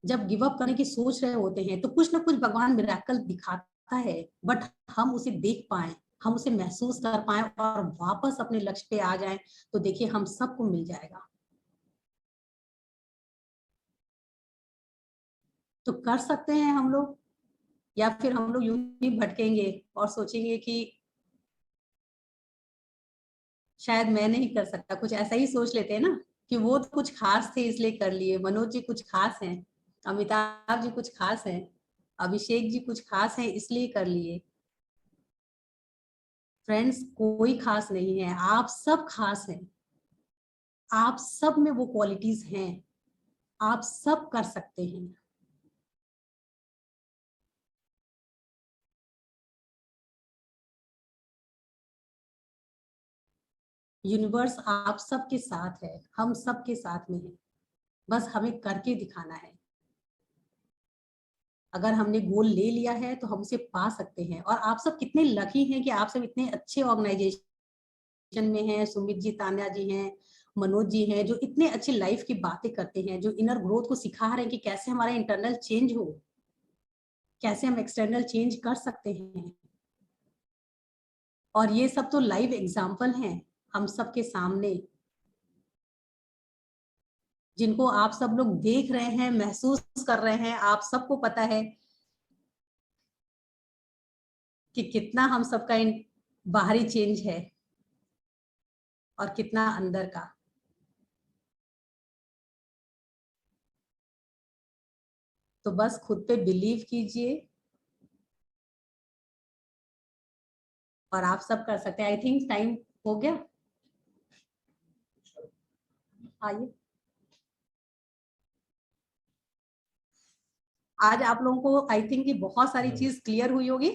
जब गिव अप करने की सोच रहे होते हैं, तो कुछ ना कुछ भगवान मिरेकल दिखाता है, बट हम उसे देख पाए, हम उसे महसूस कर पाए और वापस अपने लक्ष्य पे आ जाएं, तो देखिए हम सबको मिल जाएगा। तो कर सकते हैं हम लोग, या फिर हम लोग यूं ही भटकेंगे और सोचेंगे कि शायद मैं नहीं कर सकता। कुछ ऐसा ही सोच लेते हैं ना कि वो तो कुछ खास थे इसलिए कर लिए, मनोज जी कुछ खास हैं, अमिताभ जी कुछ खास हैं, अभिषेक जी कुछ खास हैं इसलिए कर लिए। फ्रेंड्स, कोई खास नहीं है, आप सब खास हैं। आप सब में वो क्वालिटीज हैं, आप सब कर सकते हैं। यूनिवर्स आप सबके साथ है, हम सबके साथ में है, बस हमें करके दिखाना है। अगर हमने गोल ले लिया है तो हम उसे पा सकते हैं। और आप सब कितने लकी हैं कि आप सब इतने अच्छे ऑर्गेनाइजेशन में हैं। सुमित जी, तान्या जी हैं, मनोज जी हैं, जो इतने अच्छी लाइफ की बातें करते हैं, जो इनर ग्रोथ को सिखा रहे हैं कि कैसे हमारा इंटरनल चेंज हो, कैसे हम एक्सटर्नल चेंज कर सकते हैं। और ये सब तो लाइव एग्जाम्पल हैं हम सबके सामने, जिनको आप सब लोग देख रहे हैं, महसूस कर रहे हैं। आप सबको पता है कि कितना हम सबका बाहरी चेंज है और कितना अंदर का। तो बस खुद पे बिलीव कीजिए और आप सब कर सकते हैं। आई थिंक टाइम हो गया, आइए। आज आप लोगों को आई थिंक कि बहुत सारी चीज क्लियर हुई होगी।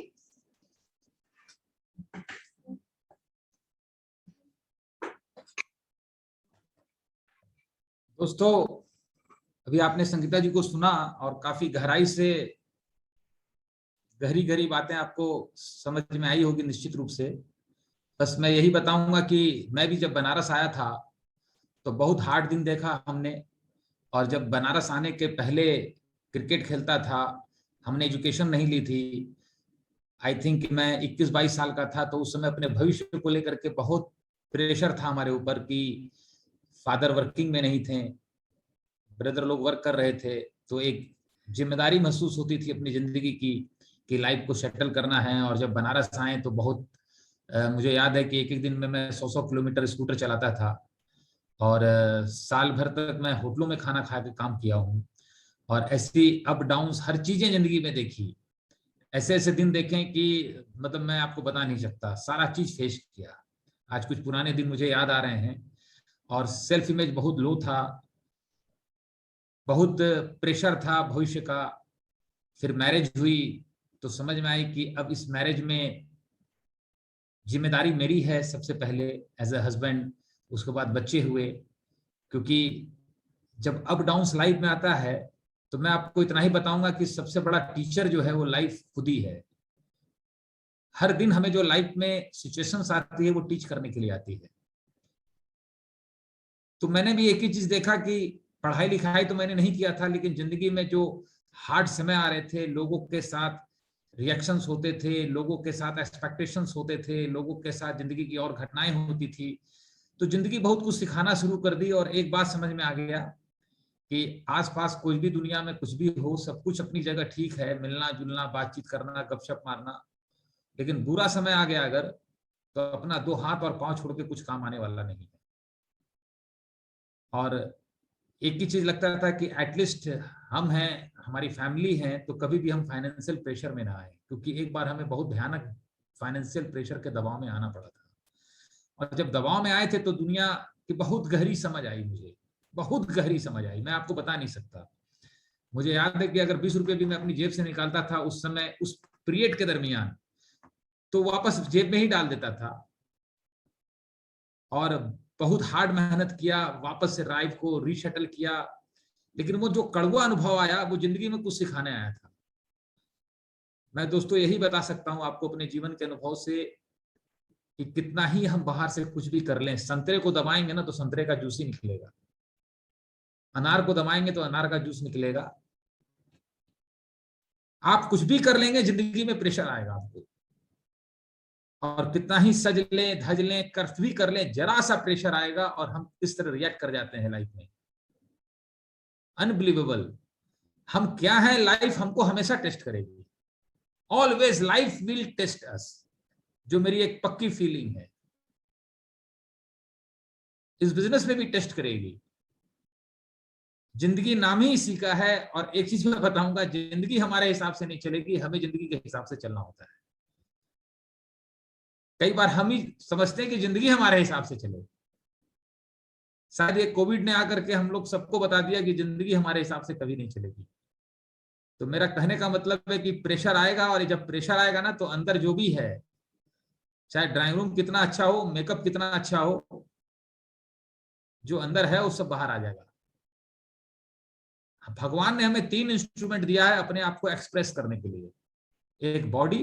दोस्तों, अभी आपने संगीता जी को सुना और काफी गहराई से गहरी गहरी बातें आपको समझ में आई होगी निश्चित रूप से। बस मैं यही बताऊंगा कि मैं भी जब बनारस आया था तो बहुत हार्ड दिन देखा हमने। और जब बनारस आने के पहले क्रिकेट खेलता था, हमने एजुकेशन नहीं ली थी। आई थिंक मैं 21-22 साल का था, तो उस समय अपने भविष्य को लेकर के बहुत प्रेशर था हमारे ऊपर कि फादर वर्किंग में नहीं थे, ब्रदर लोग वर्क कर रहे थे, तो एक जिम्मेदारी महसूस होती थी अपनी जिंदगी की कि लाइफ को सेटल करना है। और जब बनारस आए तो बहुत मुझे याद है कि एक एक दिन में मैं 100 किलोमीटर स्कूटर चलाता था और साल भर तक मैं होटलों में खाना खा के काम किया हूँ। और ऐसी अप डाउन्स हर चीजें जिंदगी में देखी, ऐसे ऐसे दिन देखें कि मतलब मैं आपको बता नहीं सकता, सारा चीज फेस किया। आज कुछ पुराने दिन मुझे याद आ रहे हैं और सेल्फ इमेज बहुत लो था, बहुत प्रेशर था भविष्य का। फिर मैरिज हुई तो समझ में आई कि अब इस मैरिज में जिम्मेदारी मेरी है सबसे पहले एज ए हस्बैंड, उसके बाद बच्चे हुए। क्योंकि जब अप डाउन्स लाइफ में आता है तो मैं आपको इतना ही बताऊंगा कि सबसे बड़ा टीचर जो है वो लाइफ खुद ही है। हर दिन हमें जो लाइफ में सिचुएशंस आती है वो टीच करने के लिए आती है। तो मैंने भी एक ही चीज देखा कि पढ़ाई लिखाई तो मैंने नहीं किया था, लेकिन जिंदगी में जो हार्ड समय आ रहे थे, लोगों के साथ रिएक्शंस होते थे, लोगों के साथ एक्सपेक्टेशंस होते थे, लोगों के साथ जिंदगी की और घटनाएं होती थी, तो जिंदगी बहुत कुछ सिखाना शुरू कर दी। और एक बात समझ में आ गया कि आसपास कोई भी दुनिया में कुछ भी हो, सब कुछ अपनी जगह ठीक है, मिलना जुलना, बातचीत करना, गपशप मारना, लेकिन बुरा समय आ गया अगर, तो अपना दो हाथ और पांव छोड़ के कुछ काम आने वाला नहीं है। और एक ही चीज लगता था कि एटलीस्ट हम हैं, हमारी फैमिली है, तो कभी भी हम फाइनेंशियल प्रेशर में ना आए, क्योंकि एक बार हमें बहुत भयानक फाइनेंशियल प्रेशर के दबाव में आना पड़ा था। और जब दबाव में आए थे तो दुनिया की बहुत गहरी समझ आई, मुझे बहुत गहरी समझ आई, मैं आपको बता नहीं सकता। मुझे याद है कि अगर 20 रुपए भी मैं अपनी जेब से निकालता था उस समय, उस पीरियड के दरमियान, तो वापस जेब में ही डाल देता था। और बहुत हार्ड मेहनत किया, वापस से लाइफ को रीशटल किया, लेकिन वो जो कड़वा अनुभव आया वो जिंदगी में कुछ सिखाने आया था। मैं दोस्तों यही बता सकता हूं आपको अपने जीवन के अनुभव से कि कितना ही हम बाहर से कुछ भी कर लें, संतरे को दबाएंगे ना तो संतरे का जूस ही निकलेगा, अनार को दबाएंगे तो अनार का जूस निकलेगा। आप कुछ भी कर लेंगे, जिंदगी में प्रेशर आएगा आपको। और कितना ही सज लें, धज लें, कर्फ भी कर लें, जरा सा प्रेशर आएगा और हम किस तरह रिएक्ट कर जाते हैं लाइफ में, अनबिलीवेबल। हम क्या है, लाइफ हमको हमेशा टेस्ट करेगी, ऑलवेज लाइफ विल टेस्ट अस, जो मेरी एक पक्की फीलिंग है। इस बिजनेस में भी टेस्ट करेगी। जिंदगी नाम ही इसी का है। और एक चीज मैं बताऊंगा, जिंदगी हमारे हिसाब से नहीं चलेगी, हमें जिंदगी के हिसाब से चलना होता है। कई बार हम ही समझते हैं कि जिंदगी हमारे हिसाब से चलेगी। शायद ये कोविड ने आकर के हम लोग सबको बता दिया कि जिंदगी हमारे हिसाब से कभी नहीं चलेगी। तो मेरा कहने का मतलब है कि प्रेशर आएगा, और जब प्रेशर आएगा ना तो अंदर जो भी है, चाहे ड्राइंग रूम कितना अच्छा हो, मेकअप कितना अच्छा हो, जो अंदर है वो सब बाहर आ जाएगा। भगवान ने हमें 3 इंस्ट्रूमेंट दिया है अपने आप को एक्सप्रेस करने के लिए, एक बॉडी,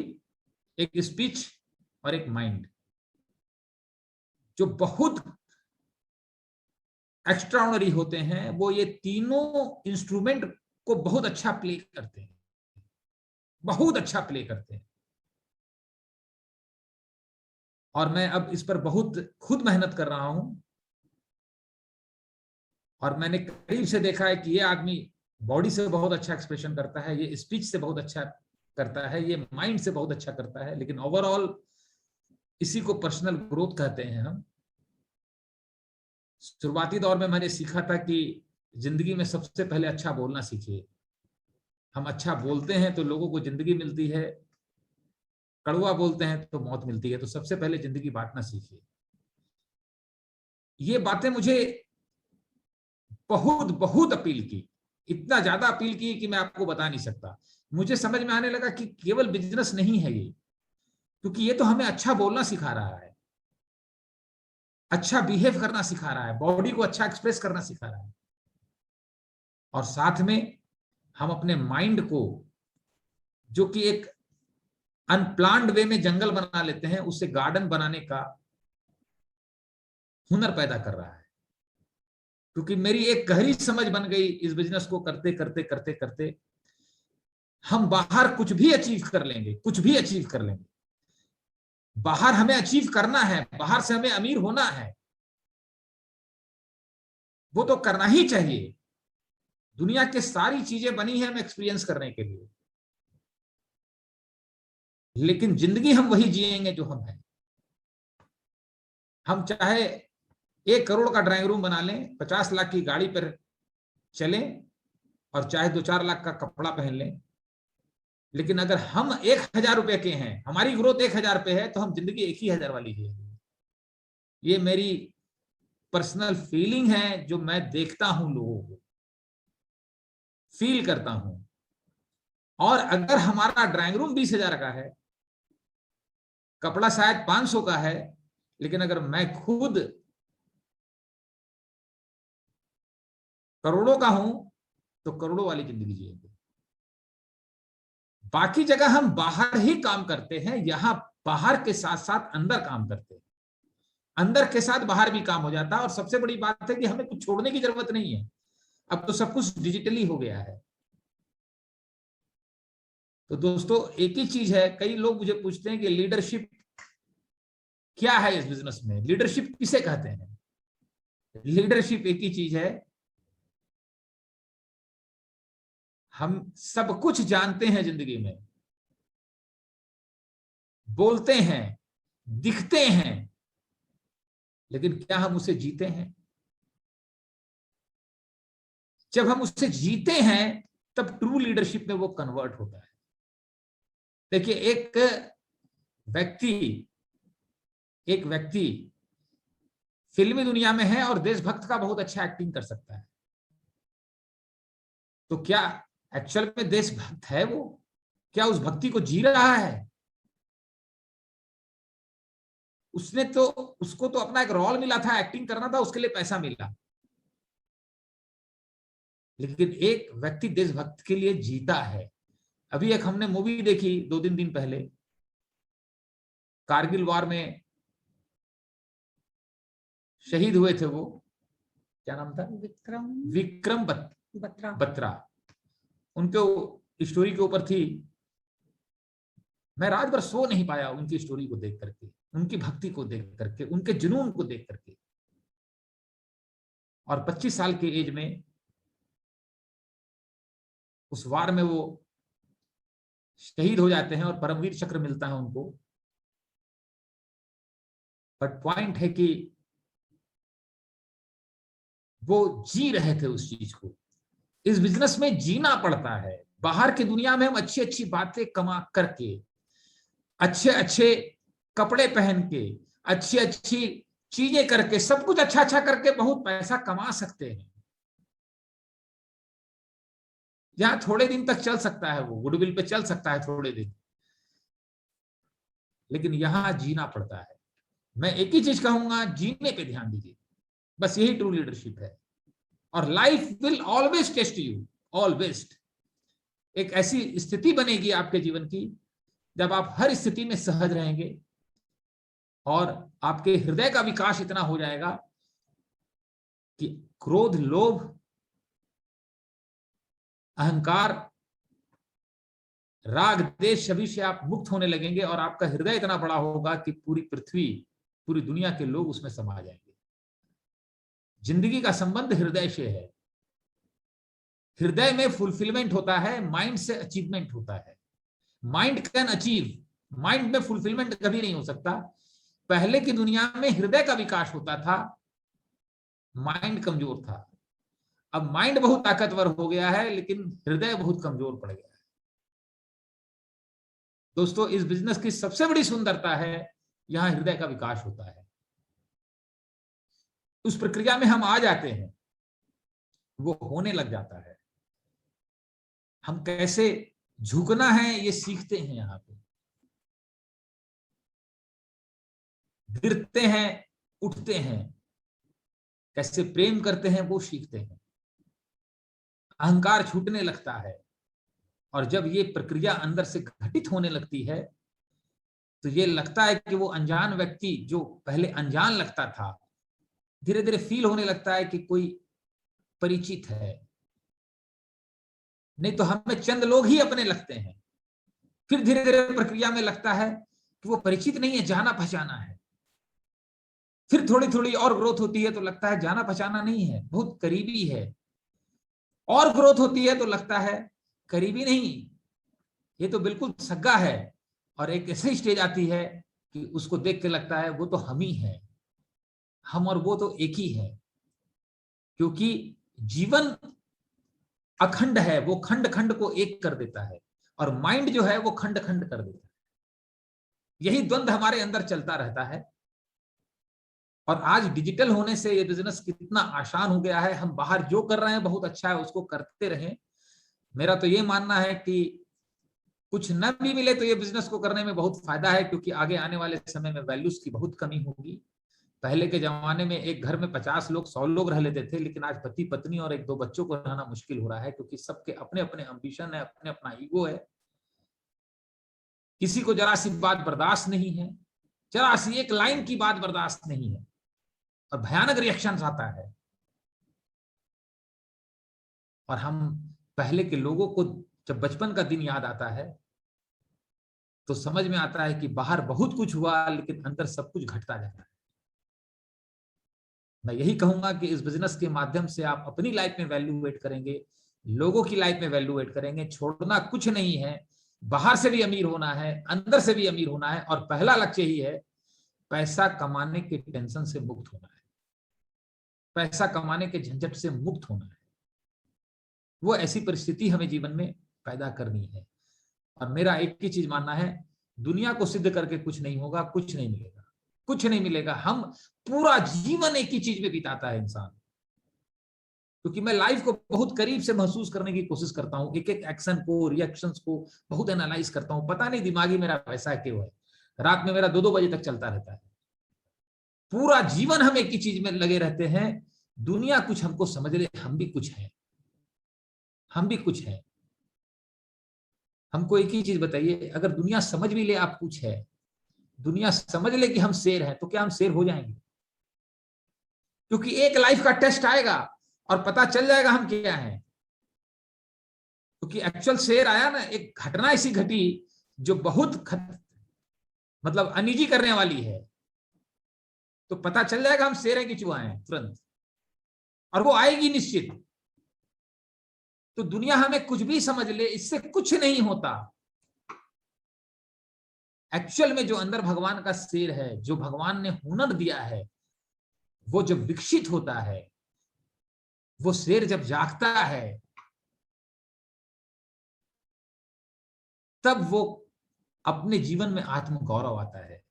एक स्पीच और एक माइंड, जो बहुत एक्स्ट्राऑर्डिनरी होते हैं। वो ये तीनों इंस्ट्रूमेंट को बहुत अच्छा प्ले करते हैं, बहुत अच्छा प्ले करते हैं। और मैं अब इस पर बहुत खुद मेहनत कर रहा हूं, और मैंने करीब से देखा है कि ये आदमी बॉडी से बहुत अच्छा एक्सप्रेशन करता है, ये स्पीच से बहुत अच्छा करता है, ये माइंड से बहुत अच्छा करता है, लेकिन ओवरऑल इसी को पर्सनल ग्रोथ कहते हैं हम। शुरुआती दौर में मैंने सीखा था कि जिंदगी में सबसे पहले अच्छा बोलना सीखिए। हम अच्छा बोलते हैं तो लोगों को जिंदगी मिलती है, कड़वा बोलते हैं तो मौत मिलती है। तो सबसे पहले जिंदगी बांटना सीखिए। ये बातें मुझे बहुत बहुत अपील की, इतना ज्यादा अपील की कि मैं आपको बता नहीं सकता। मुझे समझ में आने लगा कि केवल बिजनेस नहीं है ये, क्योंकि ये तो हमें अच्छा बोलना सिखा रहा है, अच्छा बिहेव करना सिखा रहा है, बॉडी को अच्छा एक्सप्रेस करना सिखा रहा है, और साथ में हम अपने माइंड को, जो कि एक अनप्लान्ड वे में जंगल बना लेते हैं, उससे गार्डन बनाने का हुनर पैदा कर रहा है। क्योंकि मेरी एक गहरी समझ बन गई इस बिजनेस को करते करते करते करते, हम बाहर कुछ भी अचीव कर लेंगे, कुछ भी अचीव कर लेंगे। बाहर हमें अचीव करना है, बाहर से हमें अमीर होना है, वो तो करना ही चाहिए। दुनिया की सारी चीजें बनी है हमें एक्सपीरियंस करने के लिए, लेकिन जिंदगी हम वही जिएंगे जो हम हैं। हम चाहे 1 करोड़ का ड्राइंग रूम बना लें, 50 लाख की गाड़ी पर चलें, और चाहे 2-4 लाख का कपड़ा पहन लें, लेकिन अगर हम 1000 रुपए के हैं, हमारी ग्रोथ 1000 पे है, तो हम जिंदगी 1000 वाली जिएंगे। ये मेरी पर्सनल फीलिंग है, जो मैं देखता हूं, लोगों को फील करता हूं। और अगर हमारा ड्राइंग रूम 20,000 का है, कपड़ा शायद 500 का है, लेकिन अगर मैं खुद करोड़ों का हूं, तो करोड़ों वाली जिंदगी जिएंगे। बाकी जगह हम बाहर ही काम करते हैं, यहां बाहर के साथ साथ अंदर काम करते हैं, अंदर के साथ बाहर भी काम हो जाता है। और सबसे बड़ी बात है कि हमें कुछ छोड़ने की जरूरत नहीं है, अब तो सब कुछ डिजिटली हो गया है। तो दोस्तों, एक ही चीज है, कई लोग मुझे पूछते हैं कि लीडरशिप क्या है इस बिजनेस में, लीडरशिप किसे कहते हैं। लीडरशिप एक ही चीज है, हम सब कुछ जानते हैं जिंदगी में, बोलते हैं, दिखते हैं, लेकिन क्या हम उसे जीते हैं। जब हम उससे जीते हैं, तब ट्रू लीडरशिप में वो कन्वर्ट होता है। देखिए, एक व्यक्ति फिल्मी दुनिया में है और देशभक्त का बहुत अच्छा एक्टिंग कर सकता है, तो क्या एक्चुअल में देशभक्त है वो? क्या उस भक्ति को जी रहा है? उसको तो अपना एक रोल मिला था, एक्टिंग करना था, उसके लिए पैसा मिला। लेकिन एक व्यक्ति देशभक्त के लिए जीता है। अभी एक हमने मूवी देखी 2-3 दिन पहले, कारगिल वॉर में शहीद हुए थे वो, क्या नाम था? विक्रम बत्रा। उनके स्टोरी के ऊपर थी। मैं रात भर सो नहीं पाया उनकी स्टोरी को देख करके, उनकी भक्ति को देख करके, उनके जुनून को देख करके। और 25 साल के एज में उस वार में वो शहीद हो जाते हैं और परमवीर चक्र मिलता है उनको। बट पॉइंट है कि वो जी रहे थे उस चीज को। इस बिजनेस में जीना पड़ता है। बाहर की दुनिया में हम अच्छी अच्छी बातें कमा करके, अच्छे अच्छे कपड़े पहन के, अच्छी अच्छी चीजें करके, सब कुछ अच्छा अच्छा करके बहुत पैसा कमा सकते हैं। जहां थोड़े दिन तक चल सकता है, वो गुडविल पे चल सकता है थोड़े दिन, लेकिन यहां जीना पड़ता है। मैं एक ही चीज कहूंगा, जीने पे ध्यान दीजिए, बस यही ट्रू लीडरशिप है। और life will always test you. All best. एक ऐसी स्थिति बनेगी आपके जीवन की जब आप हर स्थिति में सहज रहेंगे और आपके हृदय का विकास इतना हो जाएगा कि क्रोध, लोभ, अहंकार, राग, देश, सभी से आप मुक्त होने लगेंगे और आपका हृदय इतना बड़ा होगा कि पूरी पृथ्वी, पूरी दुनिया के लोग उसमें समा जाएंगे। जिंदगी का संबंध हृदय से है। हृदय में फुलफिलमेंट होता है, माइंड से अचीवमेंट होता है। माइंड कैन अचीव, माइंड में फुलफिलमेंट कभी नहीं हो सकता। पहले की दुनिया में हृदय का विकास होता था, माइंड कमजोर था। अब माइंड बहुत ताकतवर हो गया है लेकिन हृदय बहुत कमजोर पड़ गया है। दोस्तों, इस बिजनेस की सबसे बड़ी सुंदरता है यहां हृदय का विकास होता है। उस प्रक्रिया में हम आ जाते हैं, वो होने लग जाता है। हम कैसे झुकना है ये सीखते हैं, यहां पे गिरते हैं, उठते हैं, कैसे प्रेम करते हैं वो सीखते हैं। अहंकार छूटने लगता है और जब ये प्रक्रिया अंदर से घटित होने लगती है तो ये लगता है कि वो अनजान व्यक्ति जो पहले अनजान लगता था, धीरे धीरे फील होने लगता है कि कोई परिचित है। नहीं तो हमें चंद लोग ही अपने लगते हैं। फिर धीरे धीरे प्रक्रिया में लगता है कि वो परिचित नहीं है, जाना पहचाना है। फिर थोड़ी थोड़ी और ग्रोथ होती है तो लगता है जाना पहचाना नहीं है, बहुत करीबी है। और ग्रोथ होती है तो लगता है करीबी नहीं, ये तो बिल्कुल सगा है। और एक ऐसी स्टेज आती है कि उसको देख के लगता है वो तो हम ही है, हम और वो तो एक ही है। क्योंकि जीवन अखंड है, वो खंड खंड को एक कर देता है और माइंड जो है वो खंड खंड कर देता है। यही द्वंद्व हमारे अंदर चलता रहता है। और आज डिजिटल होने से ये बिजनेस कितना आसान हो गया है। हम बाहर जो कर रहे हैं बहुत अच्छा है, उसको करते रहें। मेरा तो ये मानना है कि कुछ न भी मिले तो ये बिजनेस को करने में बहुत फायदा है, क्योंकि आगे आने वाले समय में वैल्यूज की बहुत कमी होगी। पहले के जमाने में एक घर में 50 लोग 100 लोग रह लेते थे, लेकिन आज पति पत्नी और 1-2 बच्चों को रहना मुश्किल हो रहा है, क्योंकि सबके अपने अपने एम्बिशन है, अपने अपना ईगो है। किसी को जरा सी बात बर्दाश्त नहीं है, जरा सी एक लाइन की बात बर्दाश्त नहीं है और भयानक रिएक्शन आता है। और हम पहले के लोगों को जब बचपन का दिन याद आता है तो समझ में आता है कि बाहर बहुत कुछ हुआ लेकिन अंदर सब कुछ घटता जाता है। मैं यही कहूंगा कि इस बिजनेस के माध्यम से आप अपनी लाइफ में वैल्यू ऐड करेंगे, लोगों की लाइफ में वैल्यू ऐड करेंगे। छोड़ना कुछ नहीं है, बाहर से भी अमीर होना है, अंदर से भी अमीर होना है। और पहला लक्ष्य ही है पैसा कमाने के टेंशन से मुक्त होना है, पैसा कमाने के झंझट से मुक्त होना है। वो ऐसी परिस्थिति हमें जीवन में पैदा करनी है। और मेरा एक ही चीज मानना है, दुनिया को सिद्ध करके कुछ नहीं होगा, कुछ नहीं मिलेगा, कुछ नहीं मिलेगा। हम पूरा जीवन एक ही चीज में बिताता है इंसान, क्योंकि मैं लाइफ को बहुत करीब से महसूस करने की कोशिश करता हूँ। एक एक एक्शन को, रिएक्शंस को बहुत एनालाइज करता हूँ। पता नहीं दिमागी मेरा वैसा क्यों है, रात में मेरा 2-2 बजे तक चलता रहता है। पूरा जीवन हम एक ही चीज में लगे रहते हैं। दुनिया कुछ हमको समझ ले, हम भी कुछ है, हम भी कुछ है। हमको एक ही चीज बताइए, अगर दुनिया समझ भी ले आप कुछ है, दुनिया समझ ले कि हम शेर हैं, तो क्या हम शेर हो जाएंगे? क्योंकि एक लाइफ का टेस्ट आएगा और पता चल जाएगा हम क्या हैं। क्योंकि एक्चुअल शेर आया ना, एक घटना ऐसी घटी जो बहुत मतलब अनिजी करने वाली है, तो पता चल जाएगा हम शेर हैं कि चूहा हैं तुरंत, और वो आएगी निश्चित। तो दुनिया हमें कुछ भी समझ ले, इससे कुछ नहीं होता। एक्चुअल में जो अंदर भगवान का शेर है, जो भगवान ने हुनर दिया है, वो जब विकसित होता है, वो शेर जब जागता है, तब वो अपने जीवन में आत्मगौरव आता है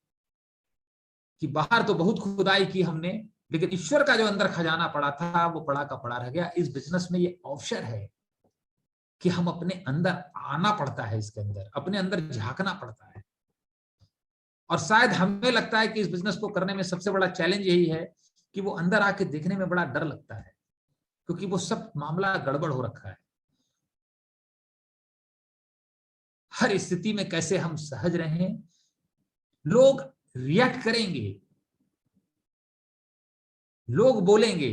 कि बाहर तो बहुत खुदाई की हमने, लेकिन ईश्वर का जो अंदर खजाना पड़ा था वो पड़ा का पड़ा रह गया। इस बिजनेस में ये अवसर है कि हम अपने अंदर आना पड़ता है, इसके अंदर अपने अंदर झांकना पड़ता है। और शायद हमें लगता है कि इस बिजनेस को करने में सबसे बड़ा चैलेंज यही है कि वो अंदर आके देखने में बड़ा डर लगता है, क्योंकि वो सब मामला गड़बड़ हो रखा है। हर स्थिति में कैसे हम सहज रहें। लोग रिएक्ट करेंगे, लोग बोलेंगे।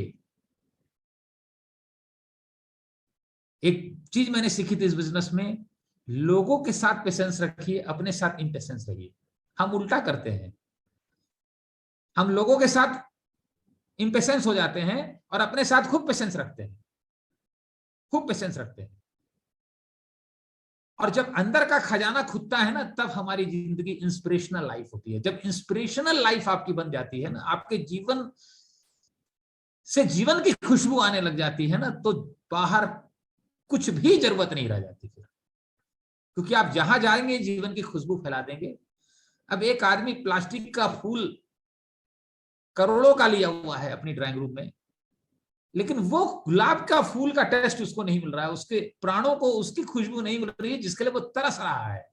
एक चीज मैंने सीखी थी इस बिजनेस में, लोगों के साथ पेशेंस रखिए, अपने साथ इम्पेशेंस रहिए। हम उल्टा करते हैं, हम लोगों के साथ इम्पेशेंस हो जाते हैं और अपने साथ खूब पेशेंस रखते हैं, खूब पेशेंस रखते हैं। और जब अंदर का खजाना खुदता है ना, तब हमारी जिंदगी इंस्पिरेशनल लाइफ होती है। जब इंस्पिरेशनल लाइफ आपकी बन जाती है ना, आपके जीवन से जीवन की खुशबू आने लग जाती है ना, तो बाहर कुछ भी जरूरत नहीं रह जाती फिर, क्योंकि आप जहां जाएंगे जीवन की खुशबू फैला देंगे। अब एक आदमी प्लास्टिक का फूल करोड़ों का लिया हुआ है अपनी ड्राइंग रूम में, लेकिन वो गुलाब का फूल का टेस्ट उसको नहीं मिल रहा है, उसके प्राणों को उसकी खुशबू नहीं मिल रही है जिसके लिए वो तरस रहा है।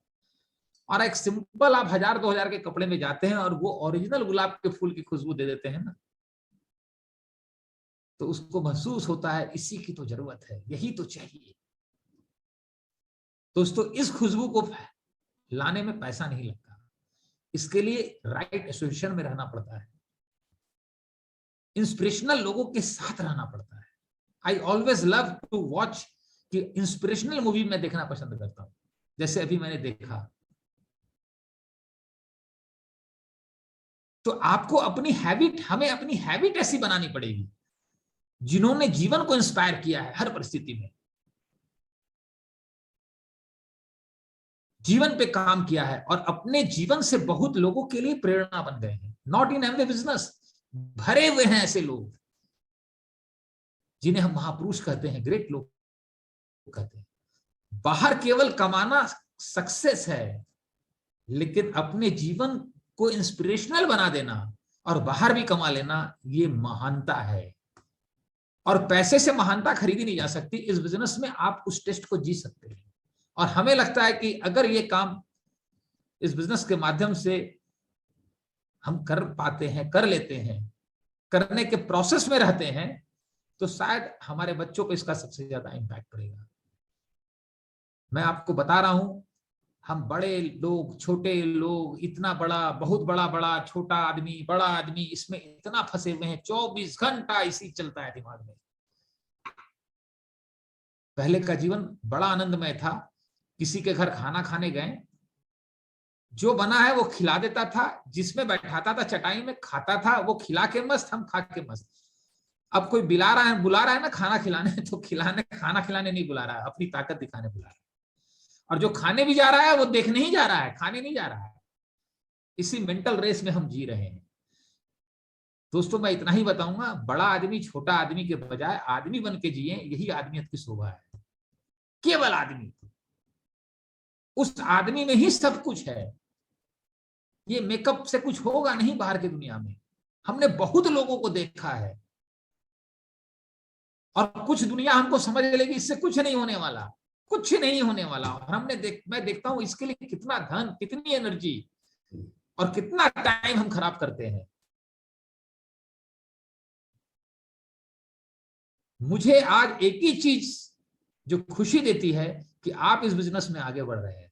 और एक सिंपल आप 1000-2000 के कपड़े में जाते हैं और वो ओरिजिनल गुलाब के फूल की खुशबू दे देते हैं ना, तो उसको महसूस होता है इसी की तो जरूरत है, यही तो चाहिए। दोस्तों, इस खुशबू को लाने में पैसा नहीं लगता, इसके लिए राइट एसोसिएशन में रहना पड़ता है, इंस्पिरेशनल लोगों के साथ रहना पड़ता है। I always love to watch कि इंस्पिरेशनल मूवी मैं देखना पसंद करता हूं, जैसे अभी मैंने देखा। तो आपको अपनी हैबिट, हमें अपनी हैबिट ऐसी बनानी पड़ेगी जिन्होंने जीवन को इंस्पायर किया है हर परिस्थिति में, जीवन पे काम किया है और अपने जीवन से बहुत लोगों के लिए प्रेरणा बन गए हैं। नॉट इन एवरी बिजनेस, भरे हुए हैं ऐसे लोग जिन्हें हम महापुरुष कहते हैं, ग्रेट लोग कहते हैं। बाहर केवल कमाना सक्सेस है, लेकिन अपने जीवन को इंस्पिरेशनल बना देना और बाहर भी कमा लेना, ये महानता है। और पैसे से महानता खरीदी नहीं जा सकती। इस बिजनेस में आप उस टेस्ट को जी सकते हैं। और हमें लगता है कि अगर ये काम इस बिजनेस के माध्यम से हम कर पाते हैं, कर लेते हैं, करने के प्रोसेस में रहते हैं, तो शायद हमारे बच्चों पर इसका सबसे ज्यादा इंपैक्ट पड़ेगा। मैं आपको बता रहा हूं, हम बड़े लोग, छोटे लोग, इतना बड़ा, बहुत बड़ा, बड़ा, छोटा आदमी, बड़ा आदमी, इसमें इतना फंसे हुए हैं। 24 घंटा इसी चलता है दिमाग में। पहले का जीवन बड़ा आनंदमय था। किसी के घर खाना खाने गए, जो बना है वो खिला देता था, जिसमें बैठाता था चटाई में खाता था, वो खिला के मस्त, हम खा के मस्त। अब कोई बुला रहा है ना खाना खिलाने, तो खाना खिलाने नहीं बुला रहा है, अपनी ताकत दिखाने बुला रहा है। और जो खाने भी जा रहा है वो देखने ही जा रहा है, खाने नहीं जा रहा है। इसी मेंटल रेस में हम जी रहे हैं। दोस्तों, मैं इतना ही बताऊंगा, बड़ा आदमी छोटा आदमी के बजाय आदमी बन के जिए, यही आदमियत की शोभा है। केवल आदमी, उस आदमी में ही सब कुछ है। ये मेकअप से कुछ होगा नहीं बाहर की दुनिया में। हमने बहुत लोगों को देखा है और कुछ दुनिया हमको समझ लेगी इससे कुछ नहीं होने वाला, कुछ नहीं होने वाला। और मैं देखता हूं इसके लिए कितना धन, कितनी एनर्जी और कितना टाइम हम खराब करते हैं। मुझे आज एक ही चीज जो खुशी देती है कि आप इस बिजनेस में आगे बढ़ रहे हैं।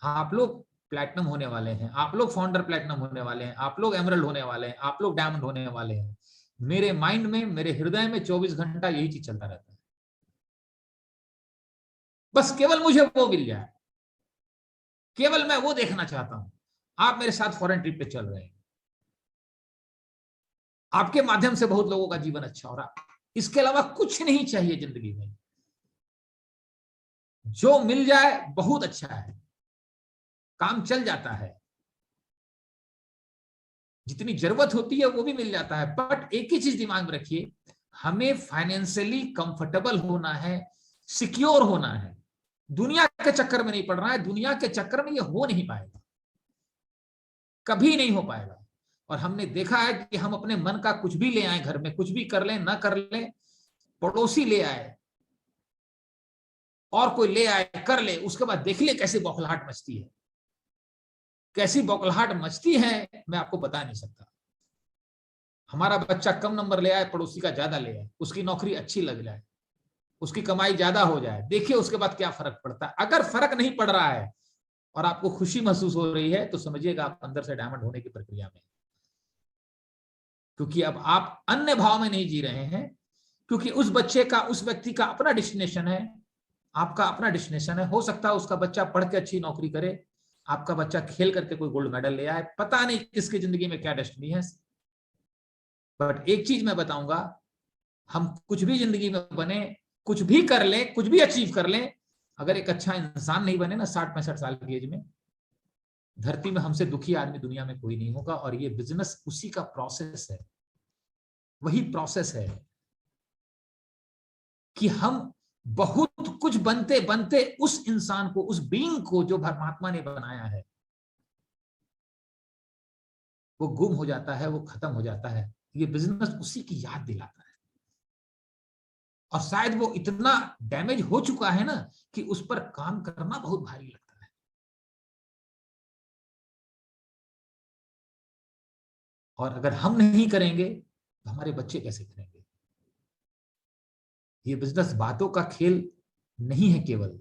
हाँ, आप लोग प्लैटिनम होने वाले हैं, आप लोग फाउंडर प्लैटिनम होने वाले हैं, आप लोग एमरल्ड होने वाले हैं, आप लोग डायमंड होने वाले हैं। मेरे माइंड में, मेरे हृदय में 24 घंटा यही चीज चलता रहता है। बस केवल मुझे वो मिल जाए, केवल मैं वो देखना चाहता हूं। आप मेरे साथ फॉरेन ट्रिप पे चल रहे हैं, आपके माध्यम से बहुत लोगों का जीवन अच्छा हो रहा, इसके अलावा कुछ नहीं चाहिए जिंदगी में। जो मिल जाए बहुत अच्छा है, काम चल जाता है, जितनी जरूरत होती है वो भी मिल जाता है। बट एक ही चीज दिमाग में रखिए, हमें फाइनेंशियली कंफर्टेबल होना है, सिक्योर होना है। दुनिया के चक्कर में नहीं पड़ना है। दुनिया के चक्कर में ये हो नहीं पाएगा, कभी नहीं हो पाएगा। और हमने देखा है कि हम अपने मन का कुछ भी ले आए घर में, कुछ भी कर लें ना कर लें, पड़ोसी ले आए और कोई ले आए कर ले, उसके बाद देख ले कैसी बौखलाहट मचती है, कैसी बौखलाहट मचती है, मैं आपको बता नहीं सकता। हमारा बच्चा कम नंबर ले आए, पड़ोसी का ज्यादा ले आए, उसकी नौकरी अच्छी लग जाए, उसकी कमाई ज्यादा हो जाए, देखिए उसके बाद क्या फर्क पड़ता है। अगर फर्क नहीं पड़ रहा है और आपको खुशी महसूस हो रही है तो समझिएगा आप अंदर से डायमंड होने की प्रक्रिया में, क्योंकि अब आप अन्य भाव में नहीं जी रहे हैं, क्योंकि उस बच्चे का, उस व्यक्ति का अपना डेस्टिनेशन है, आपका अपना डेस्टिनेशन है। हो सकता है उसका बच्चा पढ़ के अच्छी नौकरी करे, आपका बच्चा खेल करके कोई गोल्ड मेडल ले आए, पता नहीं किसकी जिंदगी में क्या डेस्टिनी है। बट एक चीज मैं बताऊंगा, हम कुछ भी जिंदगी में बने, कुछ भी कर लें, कुछ भी अचीव कर लें, अगर एक अच्छा इंसान नहीं बने ना 60-65 साल की एज में, धरती में हमसे दुखी आदमी दुनिया में कोई नहीं होगा। और ये बिजनेस उसी का प्रोसेस है, वही प्रोसेस है कि हम बहुत कुछ बनते बनते उस इंसान को, उस बीइंग को जो परमात्मा ने बनाया है, वो गुम हो जाता है, वो खत्म हो जाता है। ये बिजनेस उसी की याद दिलाता है। और शायद वो इतना डैमेज हो चुका है ना कि उस पर काम करना बहुत भारी लगता है। और अगर हम नहीं करेंगे तो हमारे बच्चे कैसे करेंगे। ये बिजनेस बातों का खेल नहीं है, केवल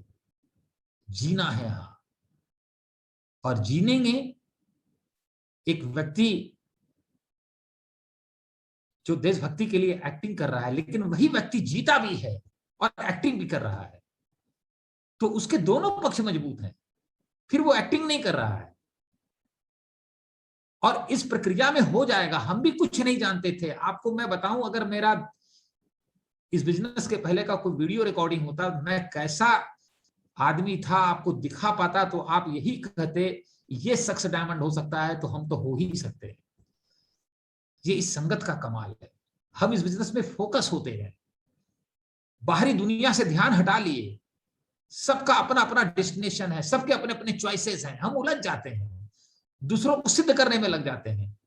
जीना है यहां। और जीने में एक व्यक्ति जो देशभक्ति के लिए एक्टिंग कर रहा है, लेकिन वही व्यक्ति जीता भी है और एक्टिंग भी कर रहा है, तो उसके दोनों पक्ष मजबूत हैं। फिर वो एक्टिंग नहीं कर रहा है और इस प्रक्रिया में हो जाएगा। हम भी कुछ नहीं जानते थे। आपको मैं बताऊं, अगर मेरा इस बिजनेस के पहले का कोई वीडियो रिकॉर्डिंग होता, मैं कैसा आदमी था आपको दिखा पाता, तो आप यही कहते ये शख्स डायमंड हो सकता है, तो हम तो हो ही सकते हैं। ये इस संगत का कमाल है। हम इस बिजनेस में फोकस होते हैं, बाहरी दुनिया से ध्यान हटा लिए, सबका अपना अपना डेस्टिनेशन है, सबके अपने अपने चॉइसेस हैं। हम उलझ जाते हैं, दूसरों को सिद्ध करने में लग जाते हैं,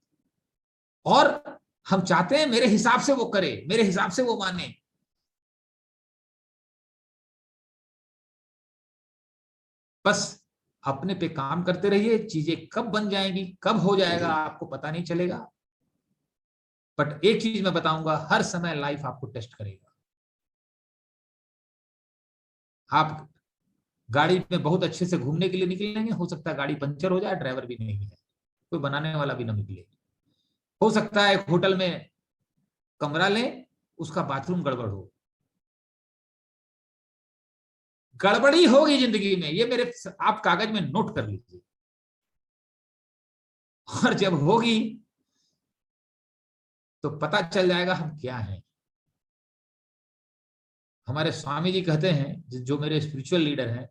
और हम चाहते हैं मेरे हिसाब से वो करे, मेरे हिसाब से वो माने। बस अपने पे काम करते रहिए, चीजें कब बन जाएंगी, कब हो जाएगा आपको पता नहीं चलेगा। बट एक चीज मैं बताऊंगा, हर समय लाइफ आपको टेस्ट करेगा। आप गाड़ी में बहुत अच्छे से घूमने के लिए निकलेंगे, हो सकता है गाड़ी पंचर हो जाए, ड्राइवर भी नहीं है, कोई बनाने वाला भी ना निकले। हो सकता है एक होटल में कमरा लें, उसका बाथरूम गड़बड़ हो। गड़बड़ी होगी जिंदगी में, ये मेरे आप कागज में नोट कर लीजिए। और जब होगी तो पता चल जाएगा हम क्या हैं। हमारे स्वामी जी कहते हैं, जो मेरे स्पिरिचुअल लीडर हैं,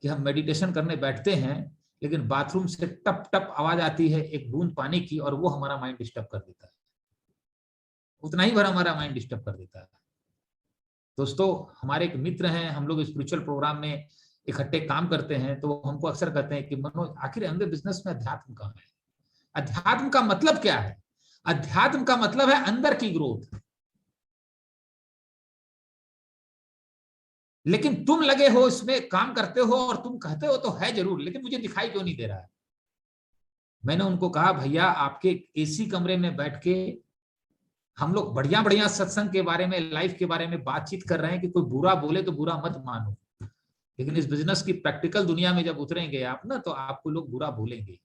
कि हम मेडिटेशन करने बैठते हैं, लेकिन बाथरूम से टप टप आवाज आती है एक बूंद पानी की, और वो हमारा माइंड डिस्टर्ब कर देता है। उतना ही भर हमारा माइंड डिस्टर्ब कर देता है। दोस्तों, हमारे एक मित्र हैं, हम लोग स्पिरिचुअल प्रोग्राम में इकट्ठे काम करते हैं, तो वो हमको अक्सर कहते हैं कि मनोज, आखिर अंदर बिजनेस में अध्यात्म कहाँ है? अध्यात्म का मतलब क्या है? अध्यात्म का मतलब है अंदर की ग्रोथ। लेकिन तुम लगे हो इसमें, काम करते हो, और तुम कहते हो तो है जरूर, लेकिन मुझे दिखाई क्यों नहीं दे रहा है? मैंने उनको कहा, भैया आपके एसी कमरे में बैठ के हम लोग बढ़िया बढ़िया सत्संग के बारे में, लाइफ के बारे में बातचीत कर रहे हैं कि कोई बुरा बोले तो बुरा मत मानो, लेकिन इस बिजनेस की प्रैक्टिकल दुनिया में जब उतरेंगे आप ना, तो आपको लोग बुरा बोलेंगे,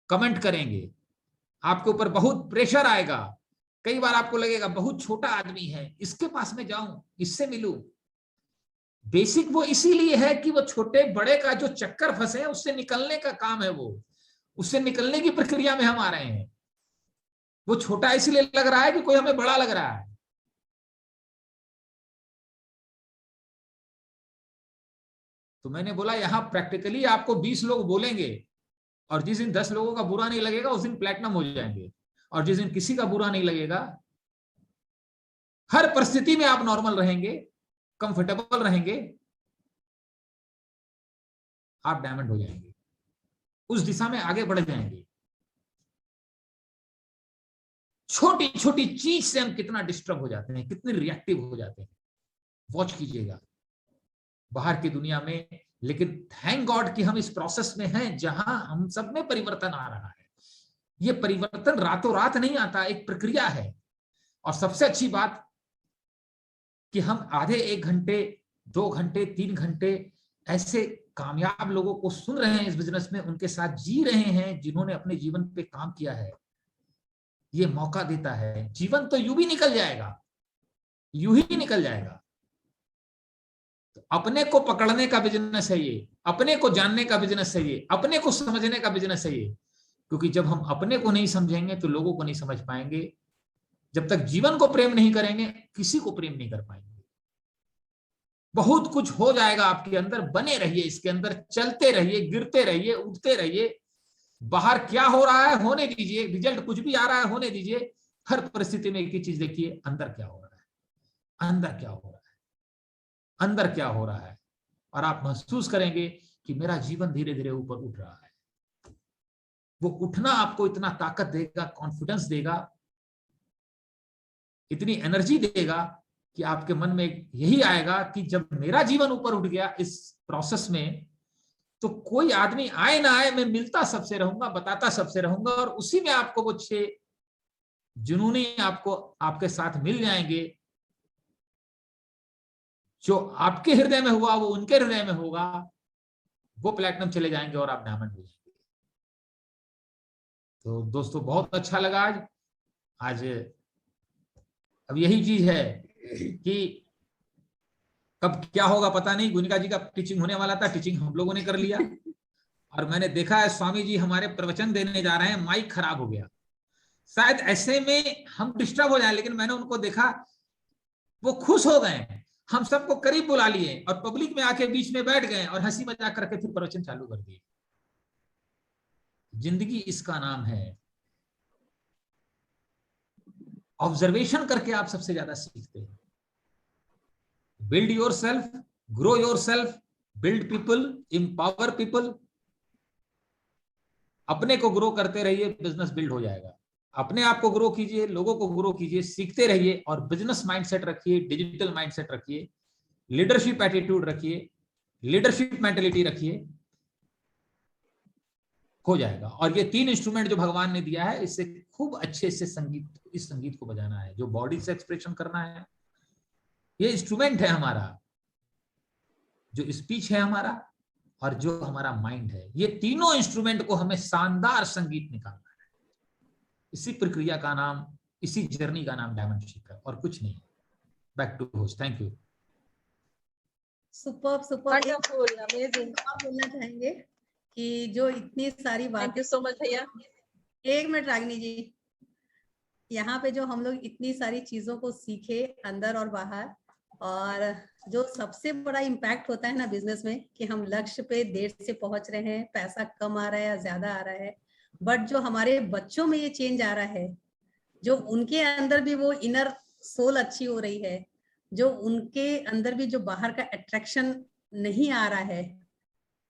कमेंट करेंगे, आपके ऊपर बहुत प्रेशर आएगा। कई बार आपको लगेगा बहुत छोटा आदमी है, इसके पास में जाऊं, इससे मिलूं। बेसिक वो इसीलिए है कि वो छोटे बड़े का जो चक्कर फंसे हैं, उससे निकलने का काम है। वो उससे निकलने की प्रक्रिया में हम आ रहे हैं। वो छोटा इसलिए लग रहा है कि कोई हमें बड़ा लग रहा है। तो मैंने बोला, यहां प्रैक्टिकली आपको 20 लोग बोलेंगे, और जिस दिन 10 लोगों का बुरा नहीं लगेगा उस दिन प्लैटिनम हो जाएंगे, और जिस दिन किसी का बुरा नहीं लगेगा, हर परिस्थिति में आप नॉर्मल रहेंगे, कंफर्टेबल रहेंगे, आप डायमंड हो जाएंगे, उस दिशा में आगे बढ़ जाएंगे। छोटी छोटी चीज से हम कितना डिस्टर्ब हो जाते हैं, कितने रिएक्टिव हो जाते हैं, वॉच कीजिएगा बाहर की दुनिया में। लेकिन थैंक गॉड कि हम इस प्रोसेस में हैं जहां हम सब में परिवर्तन आ रहा है। ये परिवर्तन रातों रात नहीं आता, एक प्रक्रिया है। और सबसे अच्छी बात कि हम आधे 1 घंटे 2 घंटे 3 घंटे ऐसे कामयाब लोगों को सुन रहे हैं इस बिजनेस में, उनके साथ जी रहे हैं जिन्होंने अपने जीवन पे काम किया है। ये मौका देता है। जीवन तो यूं भी निकल जाएगा, यूं ही निकल जाएगा। तो अपने को पकड़ने का बिजनेस है ये, अपने को जानने का बिजनेस है ये, अपने को समझने का बिजनेस है ये। क्योंकि जब हम अपने को नहीं समझेंगे तो लोगों को नहीं समझ पाएंगे। जब तक जीवन को प्रेम नहीं करेंगे, किसी को प्रेम नहीं कर पाएंगे। बहुत कुछ हो जाएगा आपके अंदर, बने रहिए इसके अंदर, चलते रहिए, गिरते रहिए, उठते रहिए। बाहर क्या हो रहा है होने दीजिए, रिजल्ट कुछ भी आ रहा है होने दीजिए। हर परिस्थिति में एक ही चीज देखिए, अंदर क्या हो रहा है, अंदर क्या हो रहा है, अंदर क्या हो रहा है। और आप महसूस करेंगे कि मेरा जीवन धीरे धीरे ऊपर उठ रहा है। वो उठना आपको इतना ताकत देगा, कॉन्फिडेंस देगा, इतनी एनर्जी देगा कि आपके मन में यही आएगा कि जब मेरा जीवन ऊपर उठ गया इस प्रोसेस में, तो कोई आदमी आए ना आए, मैं मिलता सबसे रहूंगा, बताता सबसे रहूंगा। और उसी में आपको वो 6 जुनूनी आपको आपके साथ मिल जाएंगे। जो आपके हृदय में हुआ वो उनके हृदय में होगा, वो प्लैटिनम चले जाएंगे और आप डायमंड हो जाएंगे। तो दोस्तों बहुत अच्छा लगा आज अब यही चीज है कि कब क्या होगा पता नहीं। गुनिका जी का टीचिंग होने वाला था, टीचिंग हम लोगों ने कर लिया। और मैंने देखा है स्वामी जी हमारे प्रवचन देने जा रहे हैं, माइक खराब हो गया। शायद ऐसे में हम डिस्टर्ब हो जाए, लेकिन मैंने उनको देखा वो खुश हो गए, हम सबको करीब बुला लिए और पब्लिक में आके बीच में बैठ गए और हंसी मजाक करके फिर प्रवचन चालू कर दिए। जिंदगी इसका नाम है। ऑब्जर्वेशन करके आप सबसे ज्यादा सीखते हैं। Build your self, grow your self, build people, empower people. अपने को ग्रो करते रहिए, बिजनेस बिल्ड हो जाएगा। अपने आप को ग्रो कीजिए, लोगों को ग्रो कीजिए, सीखते रहिए और बिजनेस माइंडसेट रखिए, डिजिटल माइंडसेट रखिए, लीडरशिप एटीट्यूड रखिए, लीडरशिप मेंटालिटी रखिए, हो जाएगा। और ये 3 इंस्ट्रूमेंट जो भगवान ने दिया है, इससे खूब अच्छे से इस संगीत को बजाना है। जो बॉडी से एक्सप्रेशन करना है, ये इंस्ट्रूमेंट है हमारा। जो स्पीच है हमारा और जो हमारा माइंड है, ये तीनों इंस्ट्रूमेंट को हमें शानदार संगीत निकालना है। इसी प्रक्रिया का नाम, इसी जर्नी का नाम डायमंडशिप है और कुछ नहीं। Back to host. Thank you. Super super, wonderful, amazing. आप बोलना चाहेंगे कि जो इतनी सारी बातें। थैंक यू सो मच भैया। 1 मिनट रागिनी जी, यहाँ पे जो हम लोग इतनी सारी चीजों को सीखे अंदर और बाहर, और जो सबसे बड़ा इम्पैक्ट होता है ना बिजनेस में कि हम लक्ष्य पे देर से पहुंच रहे हैं, पैसा कम आ रहा है या ज्यादा आ रहा है, बट जो हमारे बच्चों में ये चेंज आ रहा है, जो उनके अंदर भी वो इनर सोल अच्छी हो रही है, जो उनके अंदर भी जो बाहर का अट्रैक्शन नहीं आ रहा है,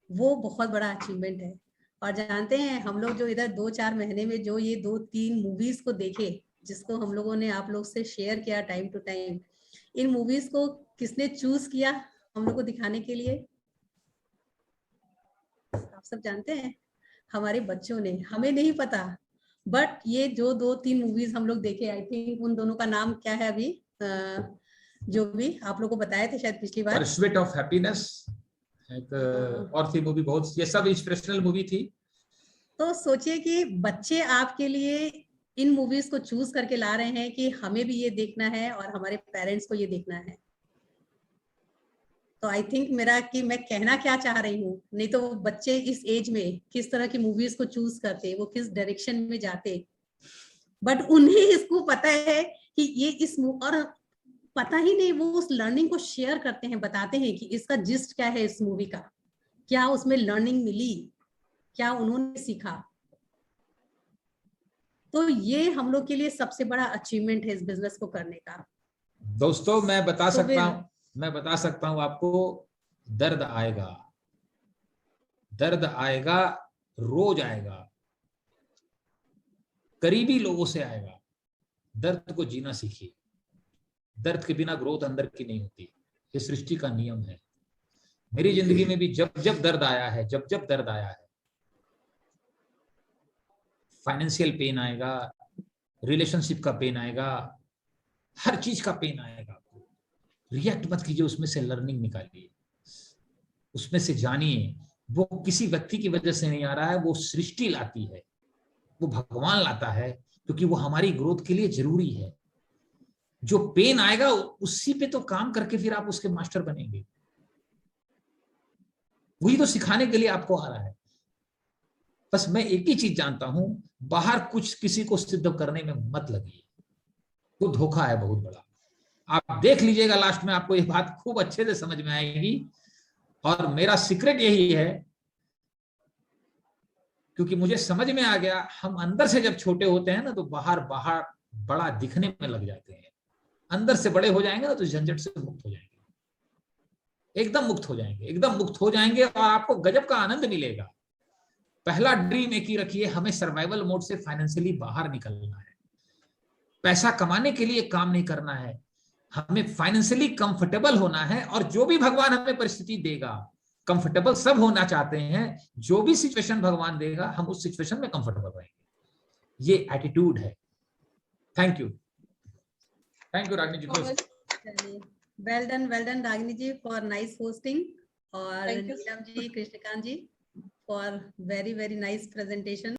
वो बहुत बड़ा अचीवमेंट है। और जानते हैं हम लोग जो इधर 2-4 महीने में जो ये 2-3 मूवीज को देखे, जिसको हम लोगों ने आप लोग से शेयर किया टाइम टू टाइम, इन मूवीज को किसने चूज किया हम लोग को दिखाने के लिए? आप सब जानते हैं, हमारे बच्चों ने। हमें नहीं पता, बट ये जो 2-3 मूवीज हम लोग देखे, आई थिंक उन दोनों का नाम क्या है अभी, जो भी आप लोग को बताए थे शायद पिछली बार, परस्यूट ऑफ हैप्पीनेस, एक और थी मूवी, बहुत, ये सब इंस्पिरेशनल मूवी थी। तो सोचिए कि बच्चे आपके लिए इन मूवीज को चूज करके ला रहे हैं कि हमें भी ये देखना है और हमारे पेरेंट्स को ये देखना है। तो आई थिंक मेरा कि मैं कहना क्या चाह रही हूँ, नहीं तो बच्चे इस एज में किस तरह की मूवीज को चूज करते, वो किस डायरेक्शन में जाते, बट उन्हें इसको पता है कि ये इस, और पता ही नहीं, वो उस लर्निंग को शेयर करते हैं, बताते हैं कि इसका जिस्ट क्या है इस मूवी का, क्या उसमें लर्निंग मिली, क्या उन्होंने सीखा। तो ये हम लोग के लिए सबसे बड़ा अचीवमेंट है इस बिजनेस को करने का। दोस्तों मैं बता सकता हूं आपको, दर्द आएगा, दर्द आएगा, रोज आएगा, करीबी लोगों से आएगा। दर्द को जीना सीखिए। दर्द के बिना ग्रोथ अंदर की नहीं होती, ये सृष्टि का नियम है। मेरी जिंदगी में भी जब जब दर्द आया है, जब जब दर्द आया है, फाइनेंशियल पेन आएगा, रिलेशनशिप का पेन आएगा, हर चीज का पेन आएगा आपको, रिएक्ट मत कीजिए, उसमें से लर्निंग निकालिए, उसमें से जानिए। वो किसी व्यक्ति की वजह से नहीं आ रहा है, वो सृष्टि लाती है, वो भगवान लाता है, क्योंकि वो हमारी ग्रोथ के लिए जरूरी है। जो पेन आएगा उसी पे तो काम करके फिर आप उसके मास्टर बनेंगे, वही तो सिखाने के लिए आपको आ रहा है। बस मैं एक ही चीज जानता हूं, बाहर कुछ किसी को सिद्ध करने में मत लगिए, वो धोखा है बहुत बड़ा। आप देख लीजिएगा, लास्ट में आपको ये बात खूब अच्छे से समझ में आएगी। और मेरा सीक्रेट यही है, क्योंकि मुझे समझ में आ गया, हम अंदर से जब छोटे होते हैं ना तो बाहर बाहर बड़ा दिखने में लग जाते हैं, अंदर से बड़े हो जाएंगे ना तो झंझट से मुक्त हो जाएंगे, एकदम मुक्त हो जाएंगे, एकदम मुक्त हो जाएंगे, और आपको गजब का आनंद मिलेगा। पहला ड्रीम एक ही रखिए, हमें सर्वाइवल मोड से फाइनेंशियली बाहर निकलना है। पैसा कमाने के लिए काम नहीं करना है, हमें फाइनेंशियली कंफर्टेबल होना है, और जो भी भगवान हमें परिस्थिति देगा, कंफर्टेबल सब होना चाहते हैं, जो भी सिचुएशन भगवान देगा हम उस सिचुएशन में कंफर्टेबल रहेंगे, ये एटीट्यूड है। Thank you Ragini ji. Well done Ragini ji for nice hosting, और Thank you. Neelam ji, Krishnakant ji for very nice presentation.